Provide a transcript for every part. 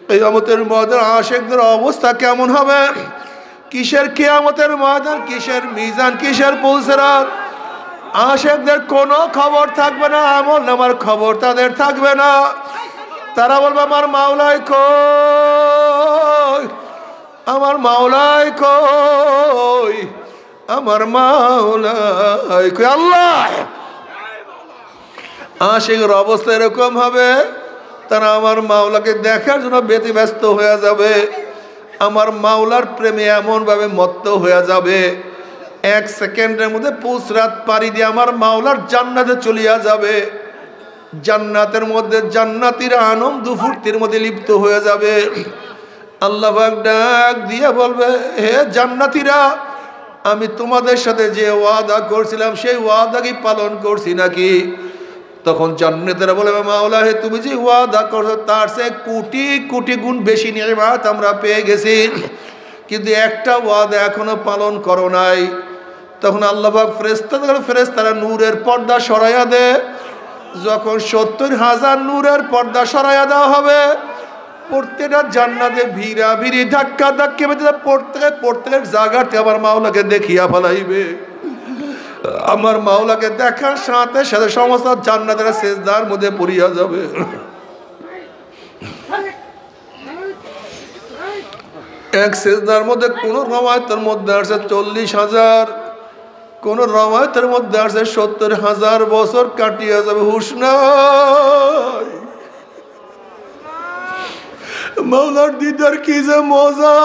কিয়ামতের ময়দানে আশিকদের অবস্থা কেমন হবে? কিসের কিয়ামতের ময়দান, কিসের মিজান, কিসের পুলসিরাত? আশিকদের কোনো খবর থাকবে না, আমল নামার খবর তাদের থাকবে না। তারা বলবে আমার মাওলাই কই, আমার মাওলাই কই, আমার মাওলাই কই। আল্লাহ, আশিকের অবস্থা এরকম হবে, তারা আমার মাওলাকে দেখার জন্য ব্যতিব্যস্ত হয়ে যাবে, আমার মাওলার প্রেমে এমন ভাবে মত্ত হয়ে যাবে, এক সেকেন্ডের মধ্যে পুলসিরাত পাড়ি দিয়ে আমার মাওলার জান্নাতে চলিয়া যাবে। জান্নাতের মধ্যে জান্নাতীরা আনন্দ ফুর্তির মধ্যে লিপ্ত হয়ে যাবে। আল্লাহ পাক ডাক দিয়ে বলবে, হে জান্নাতীরা, আমি তোমাদের সাথে যে ওয়াদা করছিলাম সেই ওয়াদা কি পালন করছি নাকি? তখন জান্নাতীরা বলবে, মাওলা হে, তুমি যে ওয়াদা করছো তার চেয়ে কোটি কোটি গুণ বেশি নিয়ামত আমরা পেয়ে গেছি, কিন্তু একটা ওয়াদা এখনো পালন করো নাই। তখন আল্লাহ পাক ফেরেশতারা নূরের পর্দা সরাইয়া দেয়। যখন 70,000 নূরের পর্দা সরাইয়া দেওয়া হবে, প্রত্যেকটা জান্নাতে ভিড়া ভিড়ি ধাক্কা ধাক্কি প্রত্যেকের জায়গাতে আমার মাওলাকে দেখিয়া ফেলাইবে। আমার মাওলাকে দেখার সাথে সাথে সমস্ত জান্নাতের সেজদার মধ্যে পড়িয়া যাবে। এক সেজদার মধ্যে কোন রওয়ায়াতের মধ্যে আছে 40,000, কোন রওয়ায়াতের মধ্যে আছে 70,000 বছর কাটিয়া যাবে। হুশ নাই। মাওলার দিদার কি যে মজা।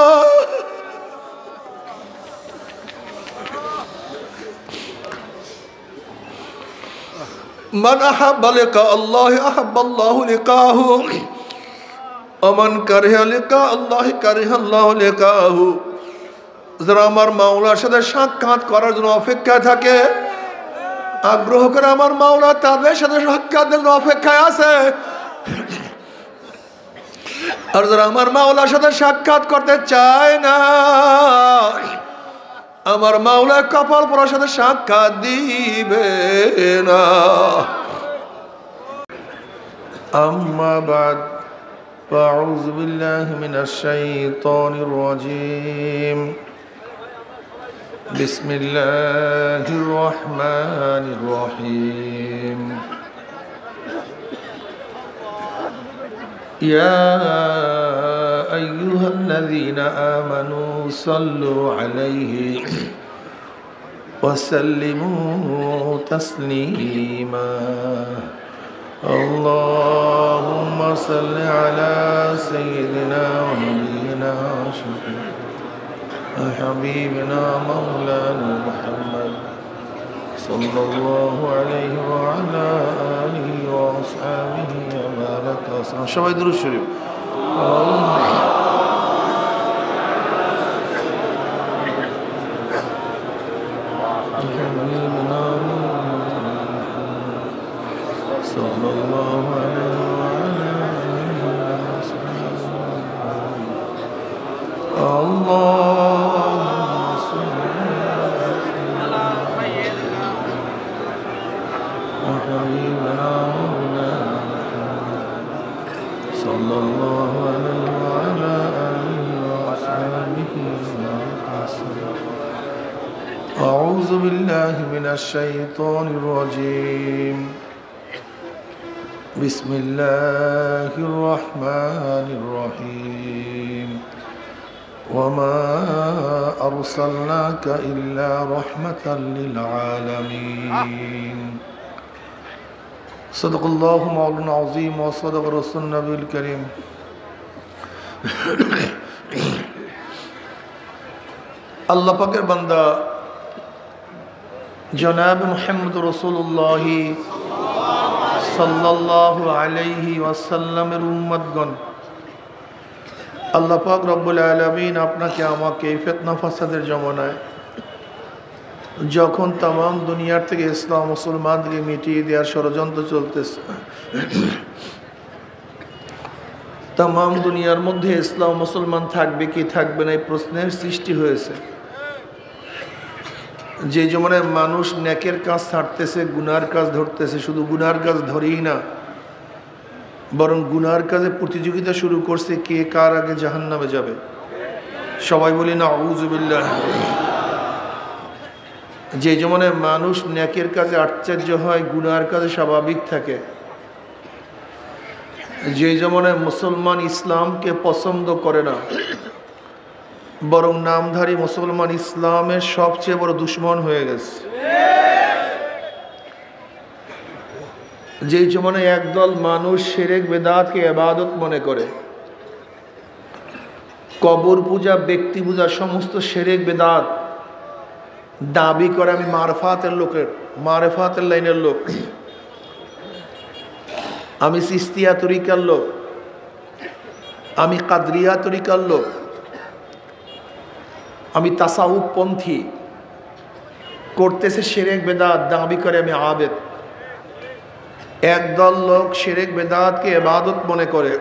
মান আহাব্বা লিকা আল্লাহ আহাব্বা আল্লাহু লিকাহু ওয়া মান কারিহা লিকা আল্লাহ কারিহা আল্লাহু লিকাহু। যারা আমার মাওলার সাথে সাক্ষাৎ করার জন্য অপেক্ষায় থাকে, আগ্রহ করে আমার মাওলা তাদের সাথে সাক্ষাতের জন্য অপেক্ষায় আছে। আর যারা আমার মাওলার সাথে সাক্ষাৎ করতে চায় না, আমার মাওলা কপাল পরার সাথে সাক্ষাৎ দিবে না। আম্মা বাদ, ফাউযু বিল্লাহি মিনাশ শাইতানির রাজীম। বিসমিল্লাহির রহমানির রহিম। يا أيها الذين آمنوا صلوا عليه وسلموا تسليما اللهم صل على سيدنا ونبينا وحبيبنا مولانا محمد صلى الله عليه وعلى آله وأصحابه وبارك وسلم. সবাই দুরূদ শরীফ। صلى الله عليه وعلى آله وصحبه. اللهم صل على حبيبنا مولانا محمد صلى الله عليه وعلى آله وصحبه وسلم. أعوذ بالله من الشيطان الرجيم. بسم الله الرحمن الرحيم. وما أرسلناك إلا رحمة للعالمين. صدق الله مولانا العظيم وصدق رسول النبي الكريم. আল্লাহ পাকের বান্দা জনাব মুহাম্মদ রাসূলুল্লাহ সাল্লাল্লাহু আলাইহি ওয়াসাল্লামের উম্মতগণ, আল্লাহ পাক রব্বুল আলামিন আপনাকে আমাকে এই ফিতনা ফাসাদের জমানায় যখন তাম দুনিয়ার থেকে ইসলাম মুসলমানদেরকে মিটিয়ে দেওয়ার ষড়যন্ত্র চলতেছে, তাম দুনিয়ার মধ্যে ইসলাম মুসলমান থাকবে কি থাকবে না এই প্রশ্নের সৃষ্টি হয়েছে। যে জমানায় মানুষ নেকের কাজ ছাড়তেছে, গুনার কাজ ধরতেছে, শুধু গুনার কাজ ধরেই না, বরং গুনার কাজে প্রতিযোগিতা শুরু করছে কে কার আগে জাহান্নামে যাবে। সবাই বলি না আউযুবিল্লাহ। যে জমানে মানুষ নেকের কাজে আশ্চর্য হয়, গুনার কাজে স্বাভাবিক থাকে, যে জমানায় মুসলমান ইসলামকে পছন্দ করে না, বরং নামধারী মুসলমান ইসলামের সবচেয়ে বড় দুশ্মন হয়ে গেছে। যে জমানায় একদল মানুষ শিরক বিদআতকে ইবাদত মনে করে, কবর পূজা, ব্যক্তি পূজা, সমস্ত শিরক বিদআত দাবি করে আমি মারফাতের লাইনের লোক, আমি চিশতিয়া তরিকার লোক, আমি কাদরিয়া তরিকার লোক, আমি তাসাউফ পন্থী, করতেছে শিরক বিদআত, দাবি করে আমি আবেদ। একদল লোক শিরক বিদআতকে ইবাদত মনে করে,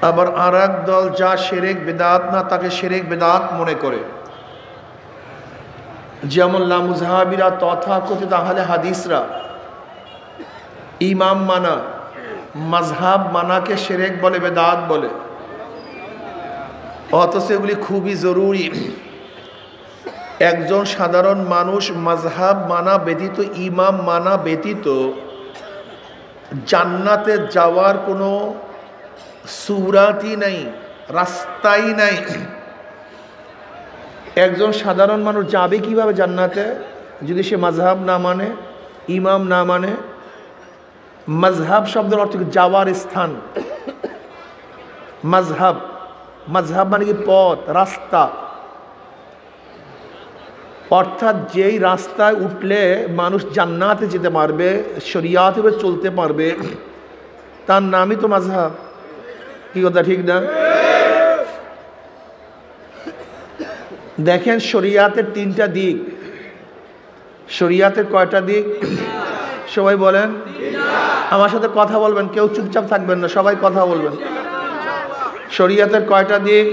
আবার আর এক দল যা শিরক বিদআত না তাকে শিরক বিদআত মনে করে। যেমন লামুজহাবিরা, তথাকথিত আহলে হাদিসরা ইমাম মানা, মাযহাব মানাকে শিরক বলে, বিদআত বলে, অথচ এগুলি খুবই জরুরি। একজন সাধারণ মানুষ মাযহাব মানা ব্যতীত, ইমাম মানা ব্যতীত জান্নাতে যাওয়ার কোনো সূরাতই নাই, রাস্তাই নাই। একজন সাধারণ মানুষ যাবে কিভাবে জান্নাতে যদি সে মাযহাব না মানে, ইমাম না মানে? মাযহাব শব্দের অর্থ যাওয়ার স্থান। মাযহাব মানে কি? পথ, রাস্তা। অর্থাৎ যেই রাস্তায় উঠলে মানুষ জান্নাতে যেতে পারবে, শরিয়াতে চলতে পারবে, তার নামই তো মাযহাব। কি কথা ঠিক না? দেখেন, শরিয়াতের তিনটা দিক। শরিয়াতের কয়টা দিক? সবাই বলেন, আমার সাথে কথা বলবেন, কেউ চুপচাপ থাকবেন না, সবাই কথা বলবেন। শরিয়াতের কয়টা দিক?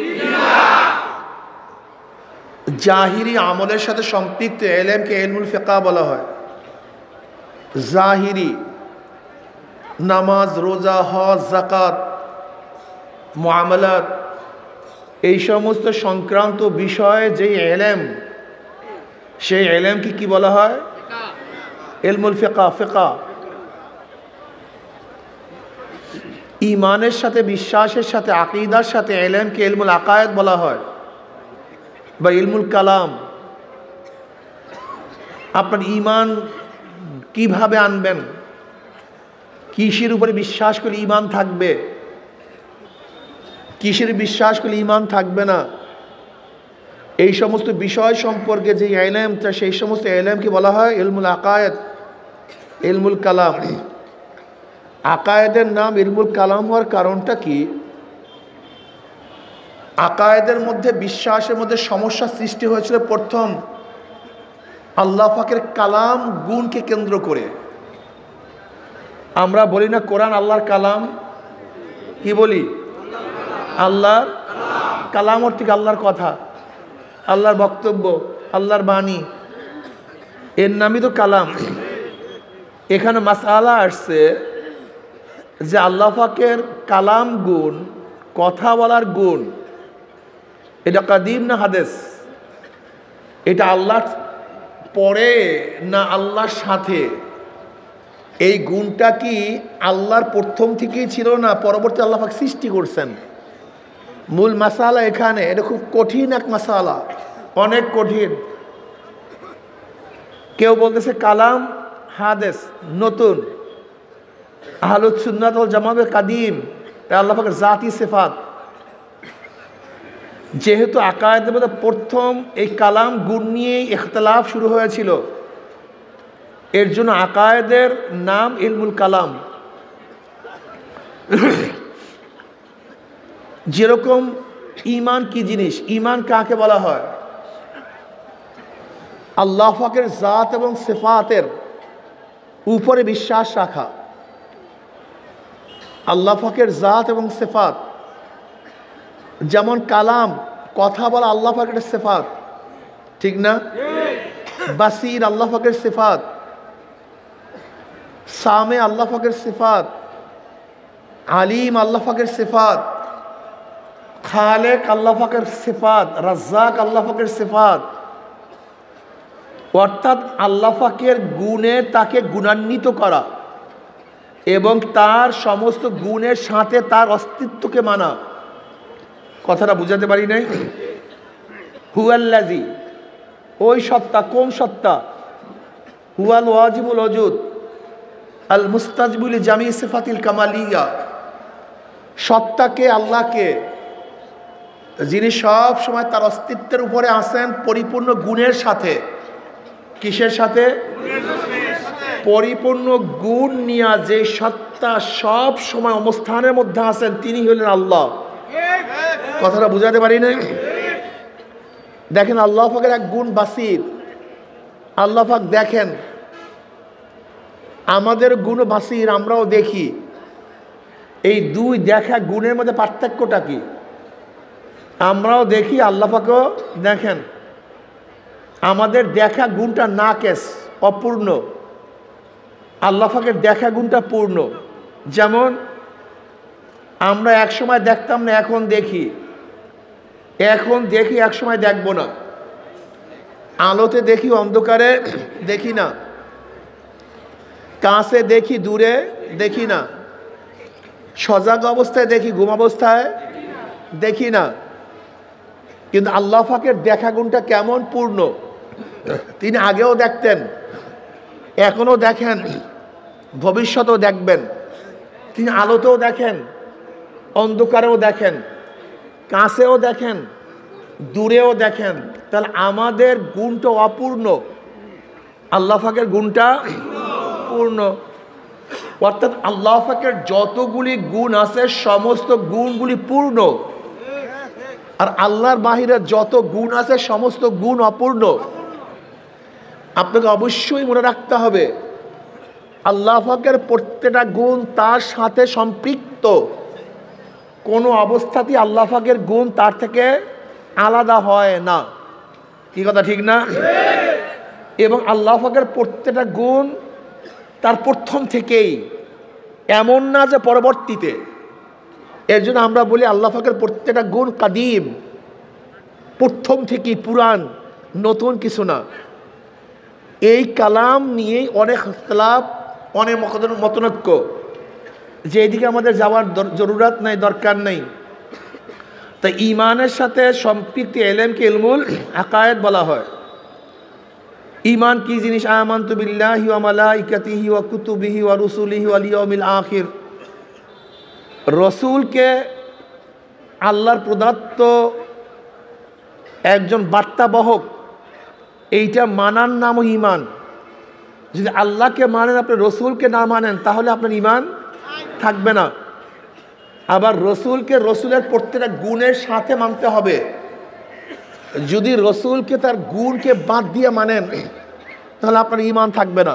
জাহিরি আমলের সাথে সম্পৃক্ত ইলমকে ইলমুল ফিকহ বলা হয়। জাহিরি নামাজ, রোজা, হজ, যাকাত, মুআমালাত, এই সমস্ত সংক্রান্ত বিষয়ে যে ইলম, সেই ইলমকে কি বলা হয়? ইলমুল ফিকহ। ঈমানের সাথে, বিশ্বাসের সাথে, আকীদার সাথে ইলমকে ইলমুল আকায়েদ বলা হয় বা ইলমুল কালাম। আপনার ঈমান কিভাবে আনবেন, কিসের উপরে বিশ্বাস করলে ঈমান থাকবে, কিসের বিশ্বাস করলে ঈমান থাকবে না, এই সমস্ত বিষয় সম্পর্কে যে ইলমটা, সেই সমস্ত ইলমকে বলা হয় ইলমুল আকায়েদ, ইলমুল কালাম। আকায়েদের নাম ইলমুল কালাম হওয়ার কারণটা কি? আকায়েদের মধ্যে, বিশ্বাসের মধ্যে সমস্যা সৃষ্টি হয়েছিল প্রথম আল্লাহ পাকের কালাম গুণকে কেন্দ্র করে। আমরা বলি না কোরআন আল্লাহর কালাম? কি বলি? আল্লাহর কালাম অর্থ কি? আল্লাহর কথা, আল্লাহর বক্তব্য, আল্লাহর বাণী, এর নামই তো কালাম। এখানে মাসআলা আসছে যে আল্লাহ পাকের কালাম গুণ, কথা বলার গুণ, এটা কাদিম না হাদিস? এটা আল্লাহর পরে না আল্লাহর সাথে? এই গুণটা কি আল্লাহর প্রথম থেকেই ছিল না পরবর্তী আল্লাহ পাক সৃষ্টি করছেন? মূল মাসালা এখানে। এটা খুব কঠিন এক মাসালা, অনেক কঠিন। কেউ বলতেছে কালাম হাদিস নতুন, আহলুস সুন্নাত ওয়াল জামাত কাদিম, আল্লাহ পাকের জাতি সিফাত। যেহেতু আকায়েদের মধ্যে প্রথম এই কালাম গুণ নিয়ে ইখতিলাফ শুরু হয়েছিল, এর জন্য আকায়েদের নাম ইলমুল কালাম। যেরকম ঈমান কি জিনিস, ঈমান কাকে বলা হয়? আল্লাহ পাকের জাত এবং সিফাতের উপরে বিশ্বাস রাখা। আল্লাহ পাকের জাত এবং সিফাত, যেমন কালাম, কথা বলা আল্লাহ পাকের সিফাত, ঠিক না? বাসির আল্লাহ পাকের সিফাত, সামে আল্লাহ পাকের সিফাত, আলিম আল্লাহ পাকের সিফাত, খালেক আল্লাহ পাকের সিফাত, রাজ্জাক আল্লাহ পাকের সিফাত। অর্থাৎ আল্লাহ পাকের গুণে তাকে গুণান্বিত করা এবং তার সমস্ত গুণের সাথে তার অস্তিত্বকে মানা। কথাটা বুঝাতে পারি নাই? হুয়াল্লাজি, ওই সত্তা, কোন সত্তা? হুয়াল ওয়াজিবুল ওজুদ আল মুস্তাজিবুল জামি সিফাতিল কামালিয়া, সত্তাকে, আল্লাহকে, যিনি সব সময় তার অস্তিত্বের উপরে আছেন পরিপূর্ণ গুণের সাথে। কিসের সাথে? পরিপূর্ণ গুণ নিয়ে যে সত্তা সব সময় অবস্থানের মধ্যে আছেন তিনি হলেন আল্লাহ। কথাটা বুঝাতে পারি না? দেখেন আল্লাহ পাকের এক গুণ বাসির। আল্লাহ পাক দেখেন, আমাদের গুণ বাসির, আমরাও দেখি। এই দুই দেখা গুণের মধ্যে পার্থক্যটা কি? আমরাও দেখি, আল্লাহ পাকও দেখেন। আমাদের দেখা গুণটা নাকেস, অপূর্ণ। আল্লাহ পাকের দেখা গুণটা পূর্ণ। যেমন আমরা এক সময় দেখতাম না, এখন দেখি। এখন দেখি, এক সময় দেখব না। আলোতে দেখি, অন্ধকারে দেখি না। কাছে দেখি, দূরে দেখি না। সজাগ অবস্থায় দেখি, ঘুম অবস্থায় দেখি না। কিন্তু আল্লাহ পাকের দেখা গুণটা কেমন পূর্ণ! তিনি আগেও দেখতেন, এখনো দেখেন, ভবিষ্যতেও দেখবেন। তিনি আলোতেও দেখেন, অন্ধকারেও দেখেন, কাছেও দেখেন, দূরেও দেখেন। তাহলে আমাদের গুণটা অপূর্ণ, আল্লাহ পাকের গুণটা পূর্ণ। অর্থাৎ আল্লাহ পাকের যতগুলি গুণ আছে সমস্ত গুণগুলি পূর্ণ, আর আল্লাহর বাহিরে যত গুণ আছে সমস্ত গুণ অপূর্ণ। আপনাকে অবশ্যই মনে রাখতে হবে, আল্লাহ পাকের প্রত্যেকটা গুণ তার সাথে সম্পৃক্ত। কোনো অবস্থাতেই আল্লাহ পাকের গুণ তার থেকে আলাদা হয় না। কি কথা ঠিক না? এবং আল্লাহ পাকের প্রত্যেকটা গুণ তার প্রথম থেকেই, এমন না যে পরবর্তীতে। এর জন্য আমরা বলি আল্লাহ পাকের প্রত্যেকটা গুণ কাদিম, প্রথম থেকেই, পুরান, নতুন কিছু না। এই কালাম নিয়েই অনেক ইখতিলাফ, অনেক মতনৈক্য, যে এদিকে আমাদের যাওয়ার জরুরত নাই, দরকার নেই। তাই ঈমানের সাথে সম্পৃক্ত এলেমকে ইলমুল আকায়েদ বলা হয়। ঈমান কি জিনিস? আমানতু বিল্লাহি ওয়া মালাইকাতিহি ওয়া কুতুবিহি ওয়া রুসুলিহি ওয়াল ইয়াউমিল আখির। রসুলকে আল্লাহর প্রদত্ত একজন বার্তাবহক, এইটা মানার নামও ঈমান। যদি আল্লাহকে মানেন, আপনি রসুলকে না মানেন, তাহলে আপনার ঈমান থাকবে না। আবার রসুলকে রসুলের প্রত্যেকটা গুণের সাথে মানতে হবে। যদি রসুলকে তার গুণকে বাদ দিয়ে মানেন, তাহলে আপনার ঈমান থাকবে না।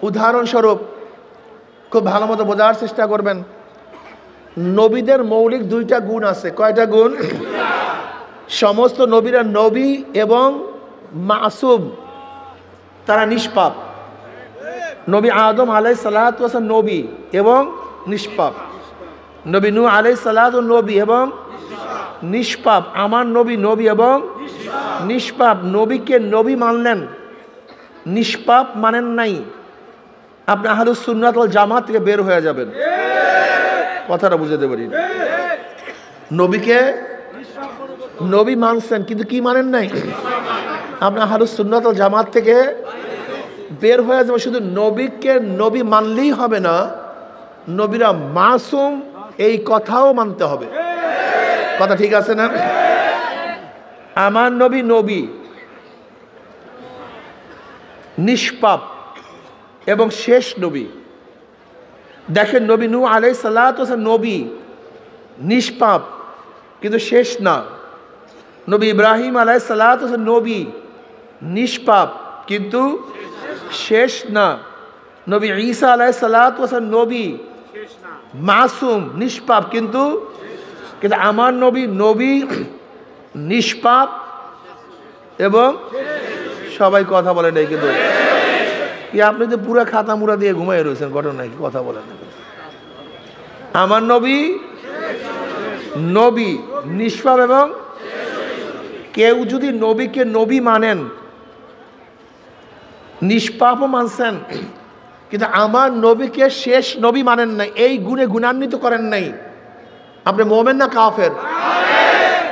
উদাহরণস্বরূপ, খুব ভালো মতো বোঝার চেষ্টা করবেন, নবীদের মৌলিক দুইটা গুণ আছে। কয়টা গুণ? সমস্ত নবীরা নবী এবং মাসুম, তারা নিষ্পাপ। নবী আদম আলাইহিস সালাতু ওয়াস সালাম নবী এবং নিষ্পাপ। নবী নূহ আলাইহিস সালাতু নবী এবং নিষ্পাপ। আমার নবী নবী এবং নিষ্পাপ। নবীকে নবী মানলেন, নিষ্পাপ মানেন নাই, আপনি আহলুস সুন্নাত ওয়াল জামাত থেকে বের হয়ে যাবেন। কথাটা বুঝাতে পারি? নবীকে নবী মানছেন, কিন্তু কি মানেন নাই, আপনি আহলুস সুন্নাত ওয়াল জামাত থেকে বের হয়ে যাবে। শুধু নবীকে নবী মানলেই হবে না, নবীরা মাসুম এই কথাও মানতে হবে। কথা ঠিক আছে না? আমার নবী নবী, নিষ্পাপ এবং শেষ নবী। দেখেন, নবী নূহ আলাইহিস সালাতু ওয়াস সালাম নবী, নিষ্পাপ, কিন্তু শেষ না। নবী ইব্রাহিম আলাইহিস সালাতু ওয়াস সালাম নবী, নিষ্পাপ, কিন্তু শেষ না। নবী ঈসা আলাইহিস সালাতু ওয়াস সালাম নবী, মাসুম, নিষ্পাপ, কিন্তু আমার নবী নবী, নিষ্পাপ এবং সবাই কথা বলে নাই, কিন্তু কি আপনি তো পুরো খাতা মুড়া দিয়ে ঘুমাই রয়েছেন, ঘটনা কি? কথা বলেন না। আমার নবী নবী নিষ্পাপ, এবং কেউ যদি নবীকে নবী মানেন, নিষ্পাপও মানছেন, কিন্তু আমার নবীকে শেষ নবী মানেন নাই, এই গুণে গুণান্বিত করেন নাই, আপনি মোমেন না কাফের?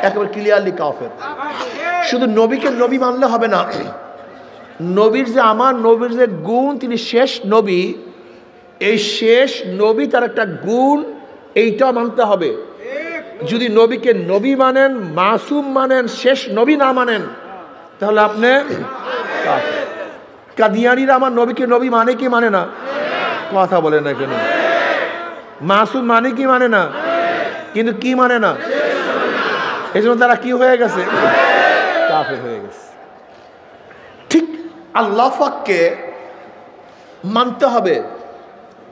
একেবারে ক্লিয়ারলি কাফের। শুধু নবীকে নবী মানলে হবে না, নবীর যে আমার নবীর যে গুণ, তিনি শেষ নবী, এই শেষ নবী তার একটা গুণ, এইটাও মানতে হবে। যদি নবীকে নবী মানেন, মাসুম মানেন, শেষ নবী না মানেন, তাহলে আপনি কাফের। কাদিয়ানিরা আমার নবীকে নবী মানে কি মানে না? কথা বলে না কেন? মাসুম মানে কি মানে না? কিন্তু কি মানে না? এই জন্য তারা কি হয়ে গেছে? কাফের হয়ে গেছে। ঠিক আল্লাহ পাককে মানতে হবে,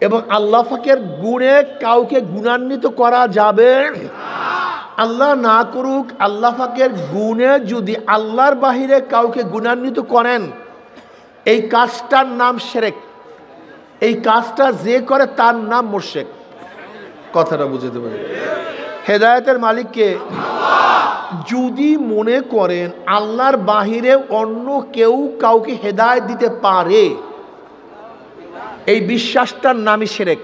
এবং আল্লাহ পাকের গুণে কাউকে গুণান্বিত করা যাবে। আল্লাহ না করুক, আল্লাহ পাকের গুণে যদি আল্লাহর বাহিরে কাউকে গুণান্বিত করেন, এই কাজটার নাম শিরক। এই কাজটা যে করে তার নাম মুশরিক। কথাটা বুঝতে পারেন? হেদায়েতের মালিককে যদি মনে করেন আল্লাহর বাহিরে অন্য কেউ কাউকে হেদায়েত দিতে পারে, এই বিশ্বাসটার নামই শিরক।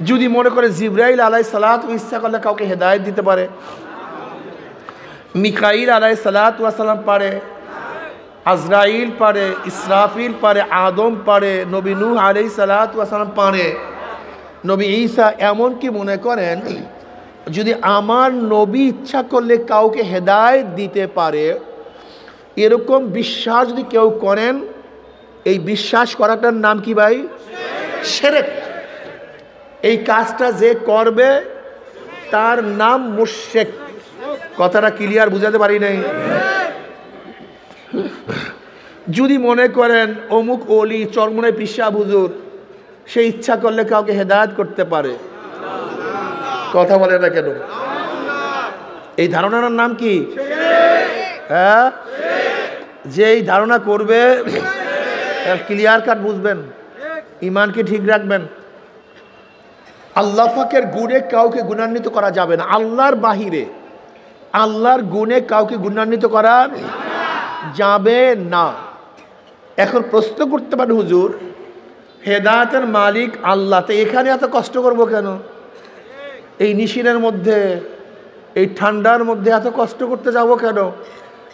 যদি মনে করে জিবরাইল আলাইহিস সালাতু ইচ্ছা করলে কাউকে হেদায়েত দিতে পারে, মিকাইল আলাইহিস সালাতু ওয়াস সালাম পারে, আজরাইল পারে, ইসরাফিল পারে, আদম পারে, নবী নূহ আলাইহিস সালাতু ওয়াস সালাম পারে, নবী ঈসা, এমনকি মনে করেন যদি আমার নবী ইচ্ছা করলে কাউকে হেদায়েত দিতে পারে, এরকম বিশ্বাস যদি কেউ করেন, এই বিশ্বাস করাটার নাম কি ভাই? শিরক। এই কাজটা যে করবে তার নাম মুশরিক। কথাটা ক্লিয়ার বুঝাতে পারি নাই? যদি মনে করেন অমুক ওলি চরমনাই পিসা হুজুর, সে ইচ্ছা করলে কাউকে হেদায়েত করতে পারে, কথা বলে না কেন? এই ধারণার নাম কি? হ্যাঁ, যে এই ধারণা করবে, ক্লিয়ার কাট বুঝবেন, ইমানকে ঠিক রাখবেন। আল্লাহ পাকের গুণে কাউকে গুণান্বিত করা যাবে না, আল্লাহর বাহিরে আল্লাহর গুণে কাউকে গুণান্বিত করা যাবে না। এখন প্রশ্ন করতে পারেন, হুজুর হেদায়েতের মালিক আল্লাহ, তো এখানে এত কষ্ট করব কেন? এই নিশিনের মধ্যে, এই ঠান্ডার মধ্যে এত কষ্ট করতে যাব কেন?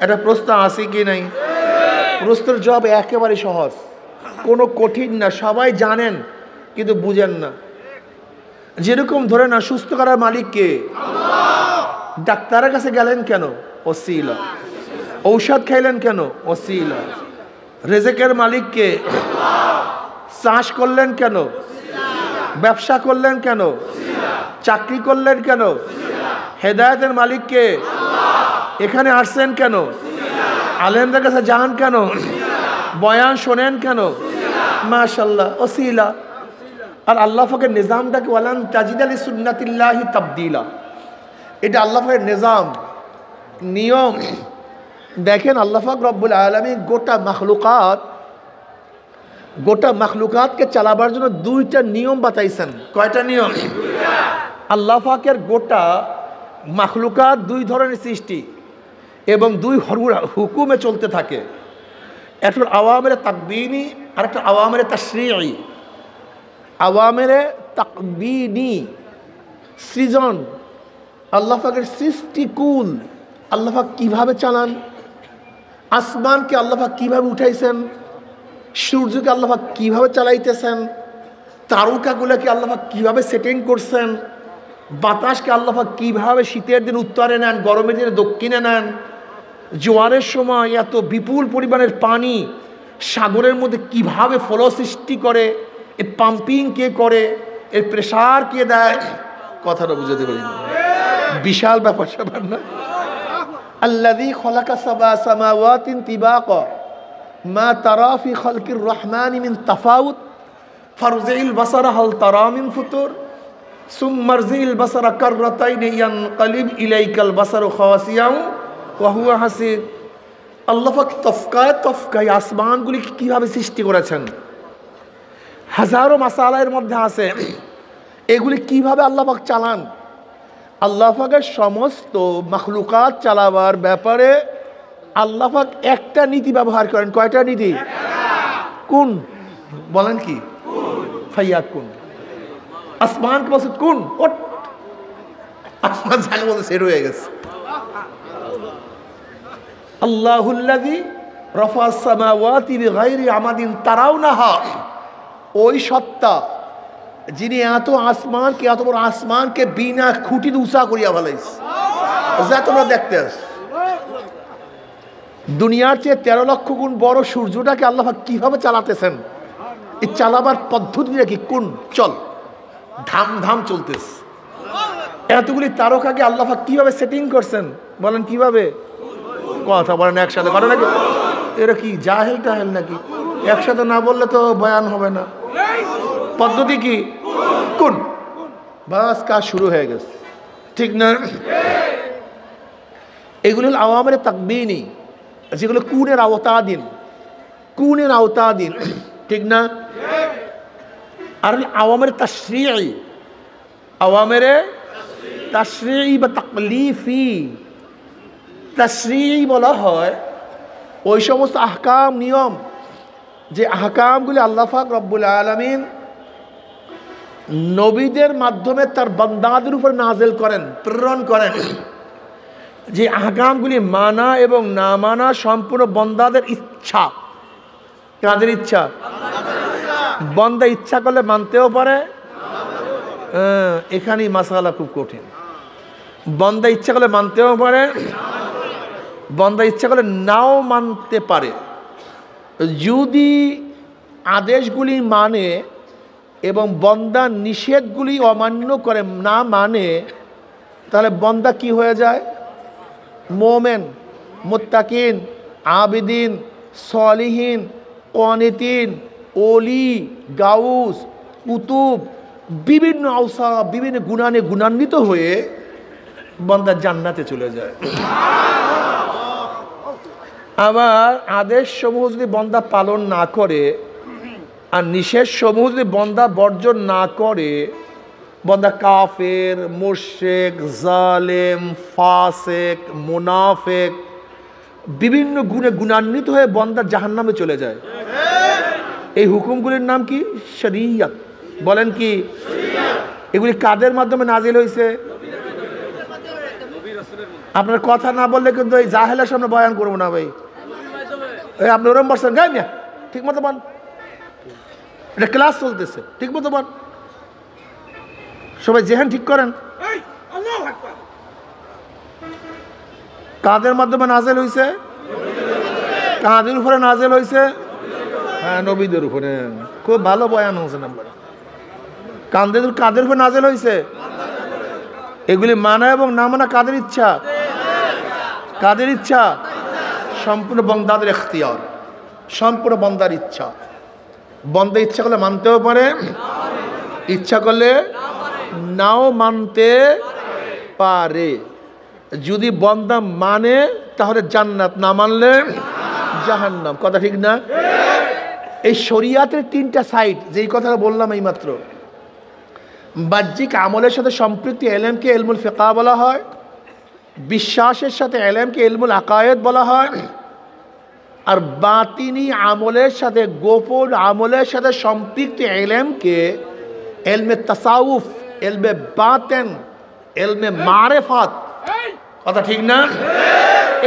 একটা প্রশ্ন আছে কি নাই? প্রশ্নের জবাব একেবারে সহজ, কোনো কঠিন না, সবাই জানেন কিন্তু বুঝেন না। যেরকম ধরে না, সুস্থ করার মালিক কে? ডাক্তারের কাছে গেলেন কেন? ওসিলা। ঔষধ খাইলেন কেন? ওসিলা। রেজেকের মালিক কে? চাষ করলেন কেন? ব্যবসা করলেন কেন? চাকরি করলেন কেন? হেদায়েতের মালিক কে? এখানে আসছেন কেন? আলেমদের কাছে যান কেন? বয়ান শোনেন কেন? মাশাআল্লাহ, ওসিলা। আর আল্লাহ পাকের নিজামটাকে ওয়ালান তাজিদা লিসুন্নাতিল্লাহি তাবদীলা, এটা আল্লাহ পাকের নিজাম, নিয়ম। দেখেন আল্লাহ পাক রব্বুল আলামিন গোটা মাখলুকাতকে চালাবার জন্য দুইটা নিয়ম বাতাইছেন। কয়টা নিয়ম? আল্লাহ পাকের গোটা মাখলুকাত দুই ধরনের সৃষ্টি এবং দুই হুকুমে চলতে থাকে। একটা আওয়ামেরে তাকবীনি আর একটা আওয়ামেরে তাশরীঈ। আওয়ামেরে তাকবীনি সৃজন, আল্লাহ পাকের সৃষ্টিকুল, আল্লাহ পাক কীভাবে চালান, আসমানকে আল্লাহ পাক কীভাবে উঠাইছেন, সূর্যকে আল্লাহ পাক কীভাবে চালাইতেছেন, তারকাগুলোকে আল্লাহ পাক কীভাবে সেটিং করছেন, বাতাসকে আল্লাহ পাক কীভাবে শীতের দিন উত্তরে নেন, গরমের দিনে দক্ষিণে নেন, জোয়ারের সময় এত বিপুল পরিমাণের পানি সাগরের মধ্যে কিভাবে ফ্লো সৃষ্টি করে, এর পাম্পিং কে করে, এর প্রেসার কে দেয়, কথাটা বুঝাতে পারি না, বিশাল ব্যাপার স্যাপার না? আল্লাযী খালাকা সাবআ সামাওয়াতিন তিবাকা মা তারা ফি খালকির রহমানি মিন তাফাউত ফারজিল বাসারা হাল তারা মিন ফুতুর সুম্মা রজিল বাসারা কাররাতাইন ইয়ানকালিব ইলাইকাল বাসারু খাওয়াসিয়াম ওয়া হুয়া হাসির। আল্লাহ পাক তফকায় তফকায় আসমানগুলি কিভাবে সৃষ্টি করেছেন, হাজারো মাসালার মধ্যে আছে এগুলি কিভাবে আল্লাহ পাক চালান। আল্লাহ পাকের সমস্ত মাখলুকাত চালাবার ব্যাপারে আল্লাহ পাক একটা নীতি ব্যবহার করেন। কয়টা নীতি? কোন বলেন কি? ফাইয়া কোন। আসমানকে বলছে কোন, ওট, আসমান জানে বলতে সেট হয়ে গেছে। আল্লাহুল্লাযী রাফা'আস সামাওয়াতি বিগাইরি আমাদিন তারাউনাহা, ওই সত্তা যিনি এত আসমানকে, এত বড় আসমানকে বিনা খুঁটি উঁচা করিয়া ফেলাইছে, যা তোমরা দেখতে আস। দুনিয়ার চেয়ে 13 লক্ষ গুণ বড় সূর্যটাকে আল্লাহ কিভাবে চালাতেছেন, এই চালাবার পদ্ধতিটা কি? কোন চল ধাম ধাম চলতেছে। এতগুলি তারকাকে আল্লাহ কিভাবে সেটিং করছেন বলেন? কিভাবে? কথা বলেন একসাথে, কথা নাকি? এরা কি জাহেল টাহেল নাকি? একসাথে না বললে তো বয়ান হবে না। পদ্ধতি কি? কোন। বাস কাজ শুরু হয়ে গেছে, ঠিক না? এগুলো হল আওয়ামের তাকবীনি, যেগুলো কুনের আওতাধীন, কুনের আওতাধীন, ঠিক না? আর আওয়ামের তাশরিঈ, আওয়ামের তাশরিঈ বা তাকলিফি। তাশরিঈ বলা হয় ওই সমস্ত আহকাম, নিয়ম, যে আহকামগুলি আল্লাহ পাক রব্বুল আলামিন নবীদের মাধ্যমে তার বান্দাদের উপর নাযিল করেন, প্রেরণ করেন। যে আহকামগুলি মানা এবং না মানা সম্পূর্ণ বান্দাদের ইচ্ছা। কাদের ইচ্ছা? বান্দা ইচ্ছা করলে মানতেও পারে, এখানেই মাসালা খুব কঠিন। বান্দা ইচ্ছা করলে মানতেও পারে, বান্দা ইচ্ছা করলে নাও মানতে পারে। যদি আদেশগুলি মানে এবং বান্দা নিষেধগুলি অমান্য করে, না মানে, তাহলে বান্দা কি হয়ে যায়? মোমেন, মুত্তাকিন, আবিদিন, সলিহিন, কানিতিন, ওলি, গাউস, কুতুব, বিভিন্ন আওসা, বিভিন্ন গুণানে গুণান্বিত হয়ে বান্দা জান্নাতে চলে যায়। আবার আদেশ সমূহ যদি বান্দা পালন না করে আর নিষেধ সমূহ যদি বান্দা বর্জন না করে, বান্দা কাফের, মুশরিক, জালেম, ফাসিক, মুনাফিক, বিভিন্ন গুণে গুণান্বিত হয়ে বান্দা জাহান্নামে চলে যায়। এই হুকুমগুলির নাম কি? শরীয়ত। বলেন কি? এগুলি কাদের মাধ্যমে নাজিল হয়েছে? আপনার কথা না বললে কিন্তু এই জাহেলের সামনে বয়ান করবো না ভাই। আপনি ওরম বলছেন গাই মিয়া, ঠিক মতো বল, এটা ক্লাস চলতেছে, ঠিক মতো বল। সবাই জেহেন ঠিক করেন। কাদের মাধ্যমে নাজেল হয়েছে? কাদের উপরে নাজেল হয়েছে? হ্যাঁ, নবীদের উপরে। খুব ভালো বয়ান হয়েছে নাম্বার। কাদের উপরে নাজেল হয়েছে? এগুলি মানা এবং না মানা কাদের ইচ্ছা? কাদের ইচ্ছা? সম্পূর্ণ বান্দাদের ইখতিয়ার, সম্পূর্ণ বান্দার ইচ্ছা। বান্দা ইচ্ছা করলে মানতেও পারে, ইচ্ছা করলে নাও মানতে পারে। যদি বান্দা মানে তাহলে জান্নাত, না মানলে জাহান্নাম। কথা ঠিক না? এই শরিয়াতের 3টা সাইড, যেই কথাটা বললাম এই মাত্র। বাহ্যিক আমলের সাথে সম্পৃক্ত এলেমকে ইলমুল ফিকহ বলা হয়, বিশ্বাসের সাথে এলেমকে ইলমুল আকায়েদ বলা হয়, আর বাতিনি আমলের সাথে, গোপন আমলের সাথে সম্পৃক্ত এলেমকে ইলমে তাসাউফ, ইলমে বাতেন, ইলমে মারিফাত। কথা ঠিক না?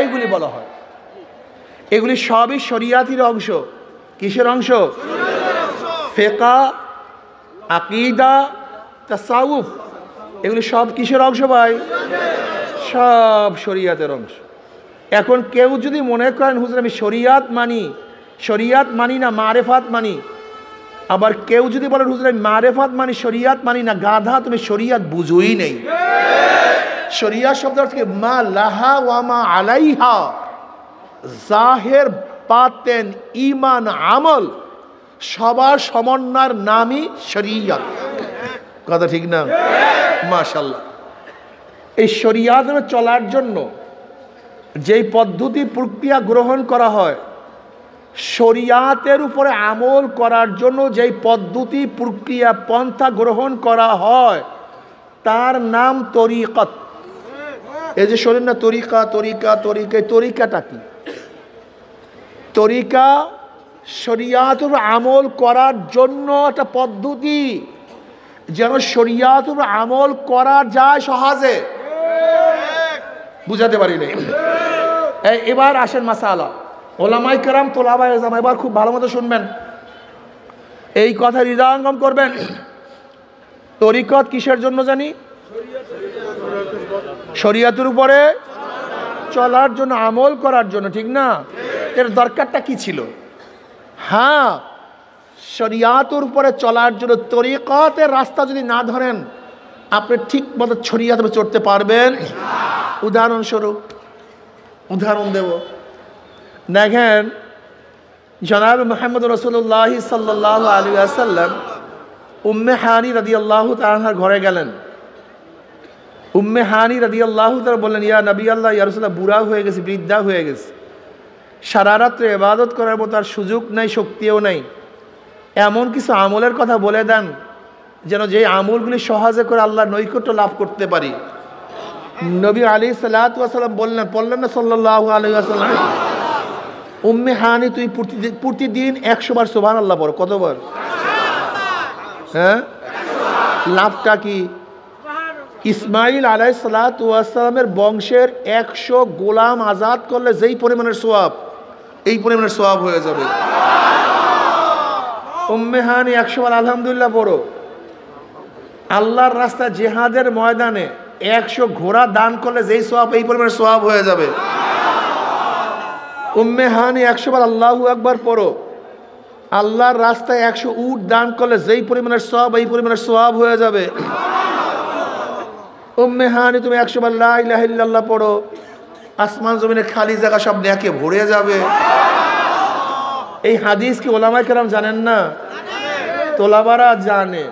এইগুলি বলা হয়। এগুলি সবই শরিয়াতের অংশ। কিসের অংশ? ফিকহ, আকীদা, তাসাউফ, এগুলি সব কিসের অংশ ভাই? সব শরিয়াতের অংশ। এখন কেউ যদি মনে করেন হুজুর আমি শরিয়াত মানি না মারেফাত মানি, আবার কেউ যদি বলেন হুজুর আমি মারেফাত মানি শরিয়াত মানি না, গাধা, তুমি শরিয়াত বুঝোই নেই। শরিয়াত শব্দ অর্থ কি? মা লাহা ওয়া মা আলাইহা, জাহের, বাতেন, ঈমান, আমল সবার সমন্বয়ের নামই শরিয়াত। কথা ঠিক না? মাশাআল্লাহ। এই শরিয়াত চলার জন্য যেই পদ্ধতি প্রক্রিয়া গ্রহণ করা হয়, শরিয়াতের উপরে আমল করার জন্য যেই পদ্ধতি প্রক্রিয়া পন্থা গ্রহণ করা হয় তার নাম তরিকত। এই যে শোনেন না, তরিকা তরিকা তরিকা, তরিকাটা কি? তরিকা শরিয়াতের আমল করার জন্য একটা পদ্ধতি, যেন শরিয়াতের আমল করা যায় সহজে। বুঝাতে পারি নাই। এবার আসেন মাসালা। ওলামাই কেরাম, তোলাবায়ে ইলম, এবার খুব ভালো মতো শুনবেন, এই কথা হৃদয়ঙ্গম করবেন। তরিকত কিসের জন্য জানি? শরিয়াতের উপরে চলার জন্য, আমল করার জন্য, ঠিক না? এর দরকারটা কি ছিল? হ্যাঁ, শরিয়াতের উপরে চলার জন্য তরিকতের রাস্তা যদি না ধরেন আপনি ঠিক মতো শরিয়াতে চড়তে পারবেন? উদাহরণস্বরূপ উদাহরণ দেব, দেখেন জনাব মুহাম্মদ রাসূলুল্লাহ সাল্লাল্লাহু আলাইহি ওয়াসাল্লাম উম্মে হানি রাদিয়াল্লাহু তাআলার ঘরে গেলেন। উম্মে হানি রাদিয়াল্লাহু তাআলা বললেন, ইয়া নবী আল্লাহ, ইয়া রাসূলুল্লাহ, বুড়া হয়ে গেছে, বৃদ্ধা হয়ে গেছে, সারা রাত্রে ইবাদত করার মতো আর সুযোগ নাই, শক্তিও নাই, এমন কিছু আমলের কথা বলে দেন যেন যে আমলগুলি সহজে করে আল্লাহর নৈকট্য লাভ করতে পারি। নবী আলাইহিস সালাতু ওয়াস সালাম বললেন না সাল্লাল্লাহু আলাইহি ওয়াসাল্লাম, উম্মে হানি, তুই প্রতিদিন 100 বার সুবহানাল্লাহ পড়ো। কতবার? হ্যাঁ, লাভটা কি? ইসমাইল আলাইহিস সালাতু ওয়াস সালামের বংশের 100 গোলাম আজাদ করলে যেই পরিমাণের সওয়াব, এই পরিমাণের সওয়াব হয়ে যাবে। উম্মে হানি 100 বার আলহামদুলিল্লাহ পড়ো। আল্লাহর রাস্তায় জিহাদের ময়দানে 100 ঘোড়া দান করলে যেই সওয়াব, এই পরিমাণের সওয়াব হয়ে যাবে। উম্মে হানি 100 বার আল্লাহু আকবার পড়ো। আল্লাহর রাস্তায় 100 উট দান করলে যেই পরিমাণের সওয়াব, এই পরিমাণের সওয়াব হয়ে যাবে। উম্মে হানি, তুমি 100 বার লা ইলাহা ইল্লাল্লাহ পড়ো, আসমান জমিনের খালি জায়গা সব নেকে ভরে যাবে। এই হাদিস কি ওলামায়ে কেরাম জানেন না? তোলাবারা জানে।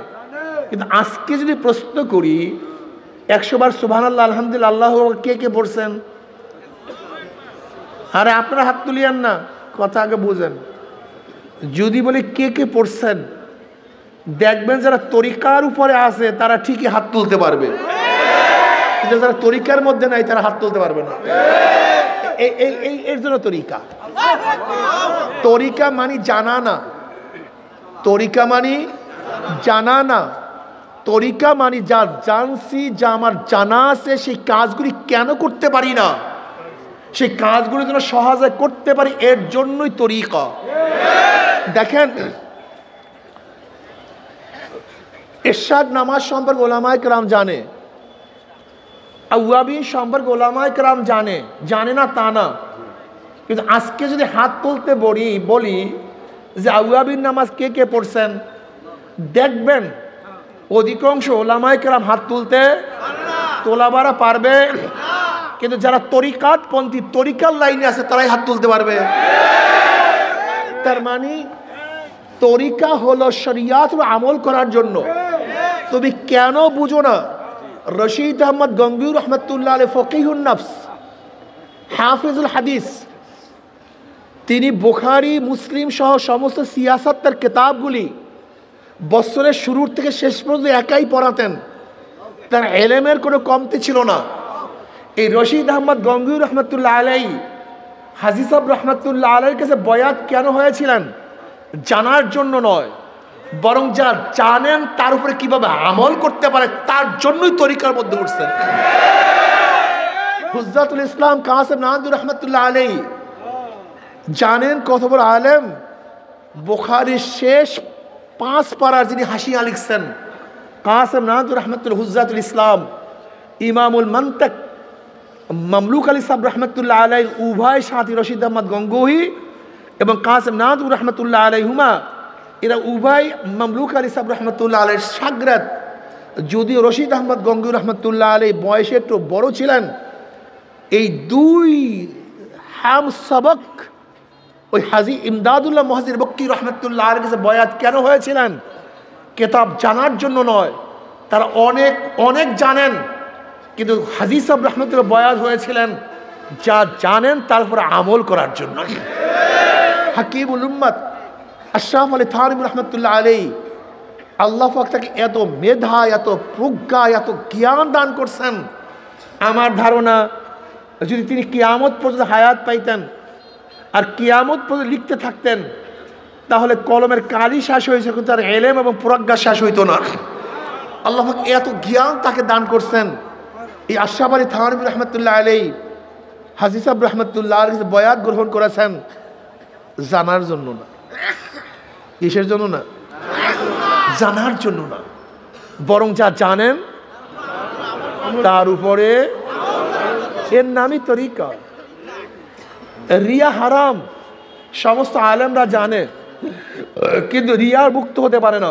কিন্তু আজকে যদি প্রশ্ন করি 100 বার সুবহানাল্লাহ আলহামদুলিল্লাহ আল্লাহু আকবার কে কে পড়ছেন? আরে আপনারা হাত তুলিয়েন না, কথা আগে বুঝেন। যদি বলি কে কে পড়ছেন, দেখবেন যারা তরিকার উপরে আছে তারা ঠিকই হাত তুলতে পারবে, কিন্তু যারা তরিকার মধ্যে নাই তারা হাত তুলতে পারবে না। এর জন্য তরিকা, তরিকা মানি জানা না, তরিকা মানি জানা না, তরিকা মানি যা জানছি, যা আমার জানা আছে, সেই কাজগুলি কেন করতে পারি না, সেই কাজগুলো যেন সহজে করতে পারি, এর জন্যই তরিকা। দেখেন, ইরশাদ নামাজ সম্পর্কে ওলামায়ে কেরাম জানে, আওয়াবিন সম্পর্কে ওলামায়ে কেরাম জানে না তা না। কিন্তু আজকে যদি হাত তুলতে বলি যে আওয়াবিন নামাজ কে কে পড়ছেন, দেখবেন অধিকাংশ ওলামায়ে কেরাম হাত তুলতে, তোলাবারা পারবে, কিন্তু যারা তরিকাতপন্থী, তরিকার লাইনে আছে, তারাই হাত তুলতে পারবে। তার মানে তরিকা হলো শরিয়াত আমল করার জন্য। তুমি কেন বুঝো না? রশিদ আহমদ গঙ্গুহি রহমাতুল্লাহ আলাইহি, ফকিহুন নফস, হাফিজুল হাদিস, তিনি বুখারী মুসলিম সহ সমস্ত সিয়াসাতের কিতাবগুলি বছরের শুরুর থেকে শেষ পর্যন্ত একাই পড়াতেন। তার ইলমের কোনো কমতি ছিল না। এই রশিদ আহমদ গঙ্গুহি রহমাতুল্লাহ আলাইহি, হাজী সাহেব রহমাতুল্লাহ আলাইহির কাছে বয়াত কেন হয়েছিলেন? জানার জন্য নয়, বরং যা জানেন তার উপরে কিভাবে আমল করতে পারে তার জন্যই তরিকার মধ্যে উঠছেন। হুজ্জাতুল ইসলাম কাসেম নানদুর রহমাতুল্লাহ আলাইহি জানেন কত বড় আলেম। বুখারীর শেষ 5 পারার যিনি হাসিয়া লিখছেন, কাসেম নানদুর রহমাতুল্লাহ, হুজ্জাতুল ইসলাম, ইমামুল মান্তাক মামলুক আলী সাহেব রহমতুল্লাহ আলাই, উভয় সাথী রশিদ আহমদ গঙ্গুহি এবং কাসেম নানদুর রহমতুল্লাহ আলাইহুমা, এরা উভয় মামলুক আলী সাহেব রহমতুল্লাহ আলাইর শাগরাত। যদিও রশিদ আহমদ গঙ্গুহি রহমতুল্লাহ আলাই বয়সে একটু বড় ছিলেন, এই দুই হাম সবক ওই হাজী ইমদাদুল্লাহ মুহাজির বক্কি রহমতুল্লাহ আলাইহির কাছে বয়াত কেন হয়েছিলেন? কেতাব জানার জন্য নয়, তারা অনেক জানেন, কিন্তু হাজী সাহেব রহমতুল্লাহ বয়াত হয়েছিলেন যা জানেন তারপর আমল করার জন্য। হাকিমুল উম্মত আশরাফ আলী থানভী রহমতুল্লাহ আলাইহি, আল্লাহ পাক তাকে এত মেধা, এত প্রজ্ঞা, এত জ্ঞান দান করছেন। আমার ধারণা যদি তিনি কিয়ামত পর্যন্ত হায়াত পাইতেন আর কিয়ামত পর্যন্ত লিখতে থাকতেন, তাহলে কলমের কালি শেষ হয়েছে, কিন্তু তার এলেম এবং প্রজ্ঞা শেষ হইতো না। আল্লাহ পাক এত জ্ঞান তাকে দান করছেন। এই আশরাফ আলী থানভী রহমতুল্লাহ আলাইহি হাজী সাহেব রহমতুল্লাহ আলাইহি বয়াত গ্রহণ করেছেন জানার জন্য না। কিসের জন্য না? জানার জন্য না, বরং যা জানেন তার উপরে, এর নামই তরিকা। রিয়া হারাম সমস্ত আলেমরা জানে, কিন্তু রিয়ার মুক্ত হতে পারে না।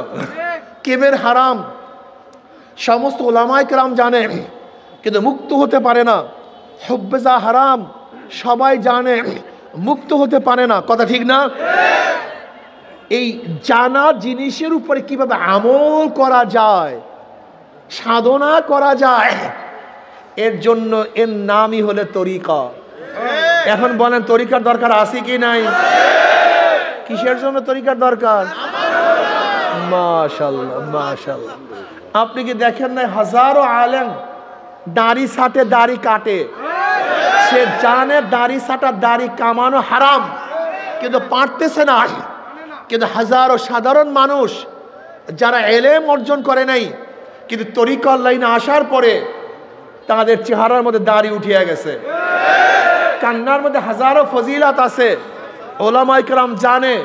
কিবর হারাম সমস্ত উলামায়ে কেরাম জানে, কিন্তু মুক্ত হতে পারে না। হুব্বে হারাম সবাই জানে, মুক্ত হতে পারে না। কথা ঠিক না? এই জানা জিনিসের উপরে কিভাবে আমল করা যায়, সাধনা করা যায়, এর জন্য এর নামই হলো তরিকা। এখন বলেন তরিকার দরকার আছে কি নাই? কিসের জন্য তরিকার দরকার? মাশাআল্লাহ মাশাআল্লাহ। আপনি কি দেখেন না হাজারো আলেম দাড়ি ছাটে, দাড়ি কাটে, সে জানে দাড়ি ছাটা, দাড়ি কামানো হারাম, কিন্তু পারতেছে না। কিন্তু হাজারো সাধারণ মানুষ যারা এলেম অর্জন করে নাই, কিন্তু তরিকার লাইনে আসার পরে তাদের চেহারার মধ্যে দাড়ি উঠিয়ে গেছে, কান্নার মধ্যে হাজারো ফজিলাত আছে, ওলামায়ে কেরাম জানে,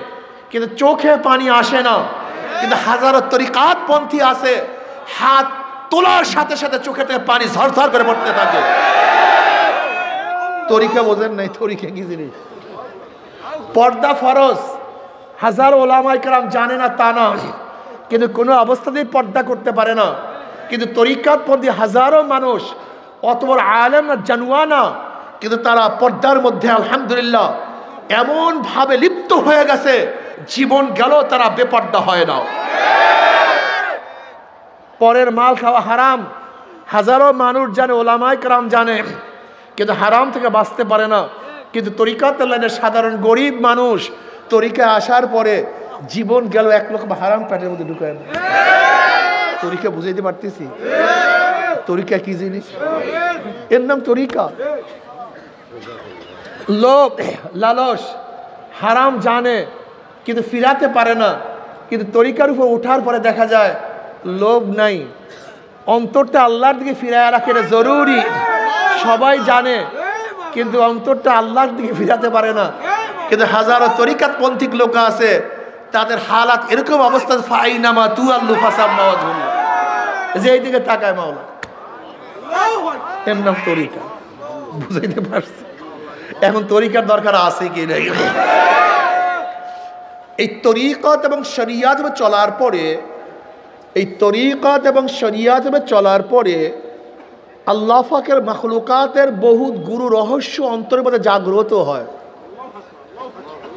কিন্তু চোখে পানি আসে না। কিন্তু হাজারো তরিকাত পন্থী আছে, হাত তোলার সাথে সাথে চোখে থেকে পানি ঝরঝর করে পড়তে থাকে। তরিকা বোঝেন নাই? তরিকা কি জিনিস? পর্দা ফরজ, হাজারো ওলামায়ে কেরাম জানে না তা না, কিন্তু কোনো অবস্থাতেই পর্দা করতে পারে না। কিন্তু তরিকাতপন্থী হাজারো মানুষ অত বড় আলেম না, জানুয়া না, কিন্তু তারা পর্দার মধ্যে আলহামদুলিল্লাহ এমন ভাবে লিপ্ত হয়ে গেছে, জীবন গেল তারা বেপর্দা হয় না। পরের মাল খাওয়া হারাম, হাজারো মানুষ জানে, ওলামায়ে কেরাম জানে, কিন্তু হারাম থেকে বাঁচতে পারে না। কিন্তু তরিকাতের লাইনে সাধারণ গরিব মানুষ তরিকা আসার পরে জীবন গেল, এক লোক হারাম পেটের মধ্যে ঢুকায় না। তরিকা বুঝাইতে পারতেছি? তরিকা কি জিনিস? এর নাম তরিকা। লোভ লালস হারাম জানে, কিন্তু ফিরাতে পারে না। কিন্তু তরিকার উপর ওঠার পরে দেখা যায় লোভ নাই, অন্তরটা আল্লাহর দিকে ফিরায় রাখে, এটা জরুরি। সবাই জানে, কিন্তু অন্তরটা আল্লাহর দিকে ফিরাতে পারে না। কিন্তু হাজারো তরিকাত পন্থিক লোক আছে, তাদের হালাত এরকম অবস্থা, ফাইনামা তু আল্লু ফাসাম্মা ওয়াজহুল্লাহ, যে এই দিকে তাকায় মাওলা। এর নাম তরিকা। বুঝাইতে পারছি? এখন তরিকার দরকার আছে কি নাই? এই তরিকত এবং শরিয়াত চলার পরে, এই তরিকত এবং শরিয়াত চলার পরে আল্লাহ পাকের মাখলুকাতের বহুত গুরু রহস্য অন্তরের মধ্যে জাগ্রত হয়।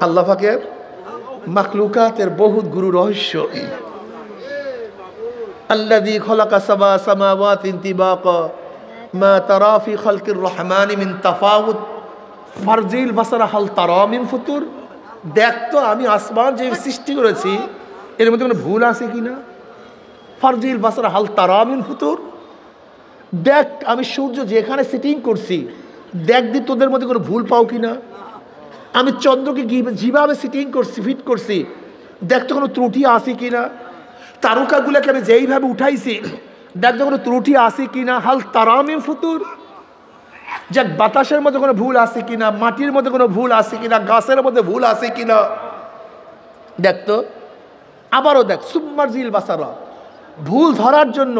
আল্লাহ পাকের মাখলুকাতের বহুত গুরু রহস্য। আল্লাযী খালাকা সাবা সামাওয়াতিন তিবাকা মা তারা ফি খালকির রহমানি মিন তাফাউত ফারজিল বাসারা হাল তারা মিন ফুতুর। দেখ তো আমি আসমান যে সৃষ্টি করেছি এর মধ্যে কোনো ভুল আছে কিনা। ফারজিল বাসারা হাল তারা মিন ফুতুর। দেখ আমি সূর্য যেখানে সেটিং করছি, দেখ দি তোদের মধ্যে কোনো ভুল পাও কিনা। আমি চন্দ্রকে যেভাবে সেটিং করছি, ফিট করছি, দেখ তো কোনো ত্রুটি আছে কিনা। তারকাগুলোকে আমি যেইভাবে উঠাইছি, দেখ তো কোনো ত্রুটি আছে কিনা। হাল তারা মিন ফুতুর। যাক বাতাসের মধ্যে কোনো ভুল আছে কিনা, মাটির মধ্যে কোনো ভুল আছে কিনা, গাছের মধ্যে ভুল আছে কিনা দেখ তো। আবারও দেখ সুম্মারজিল বাসারা, ভুল ধরার জন্য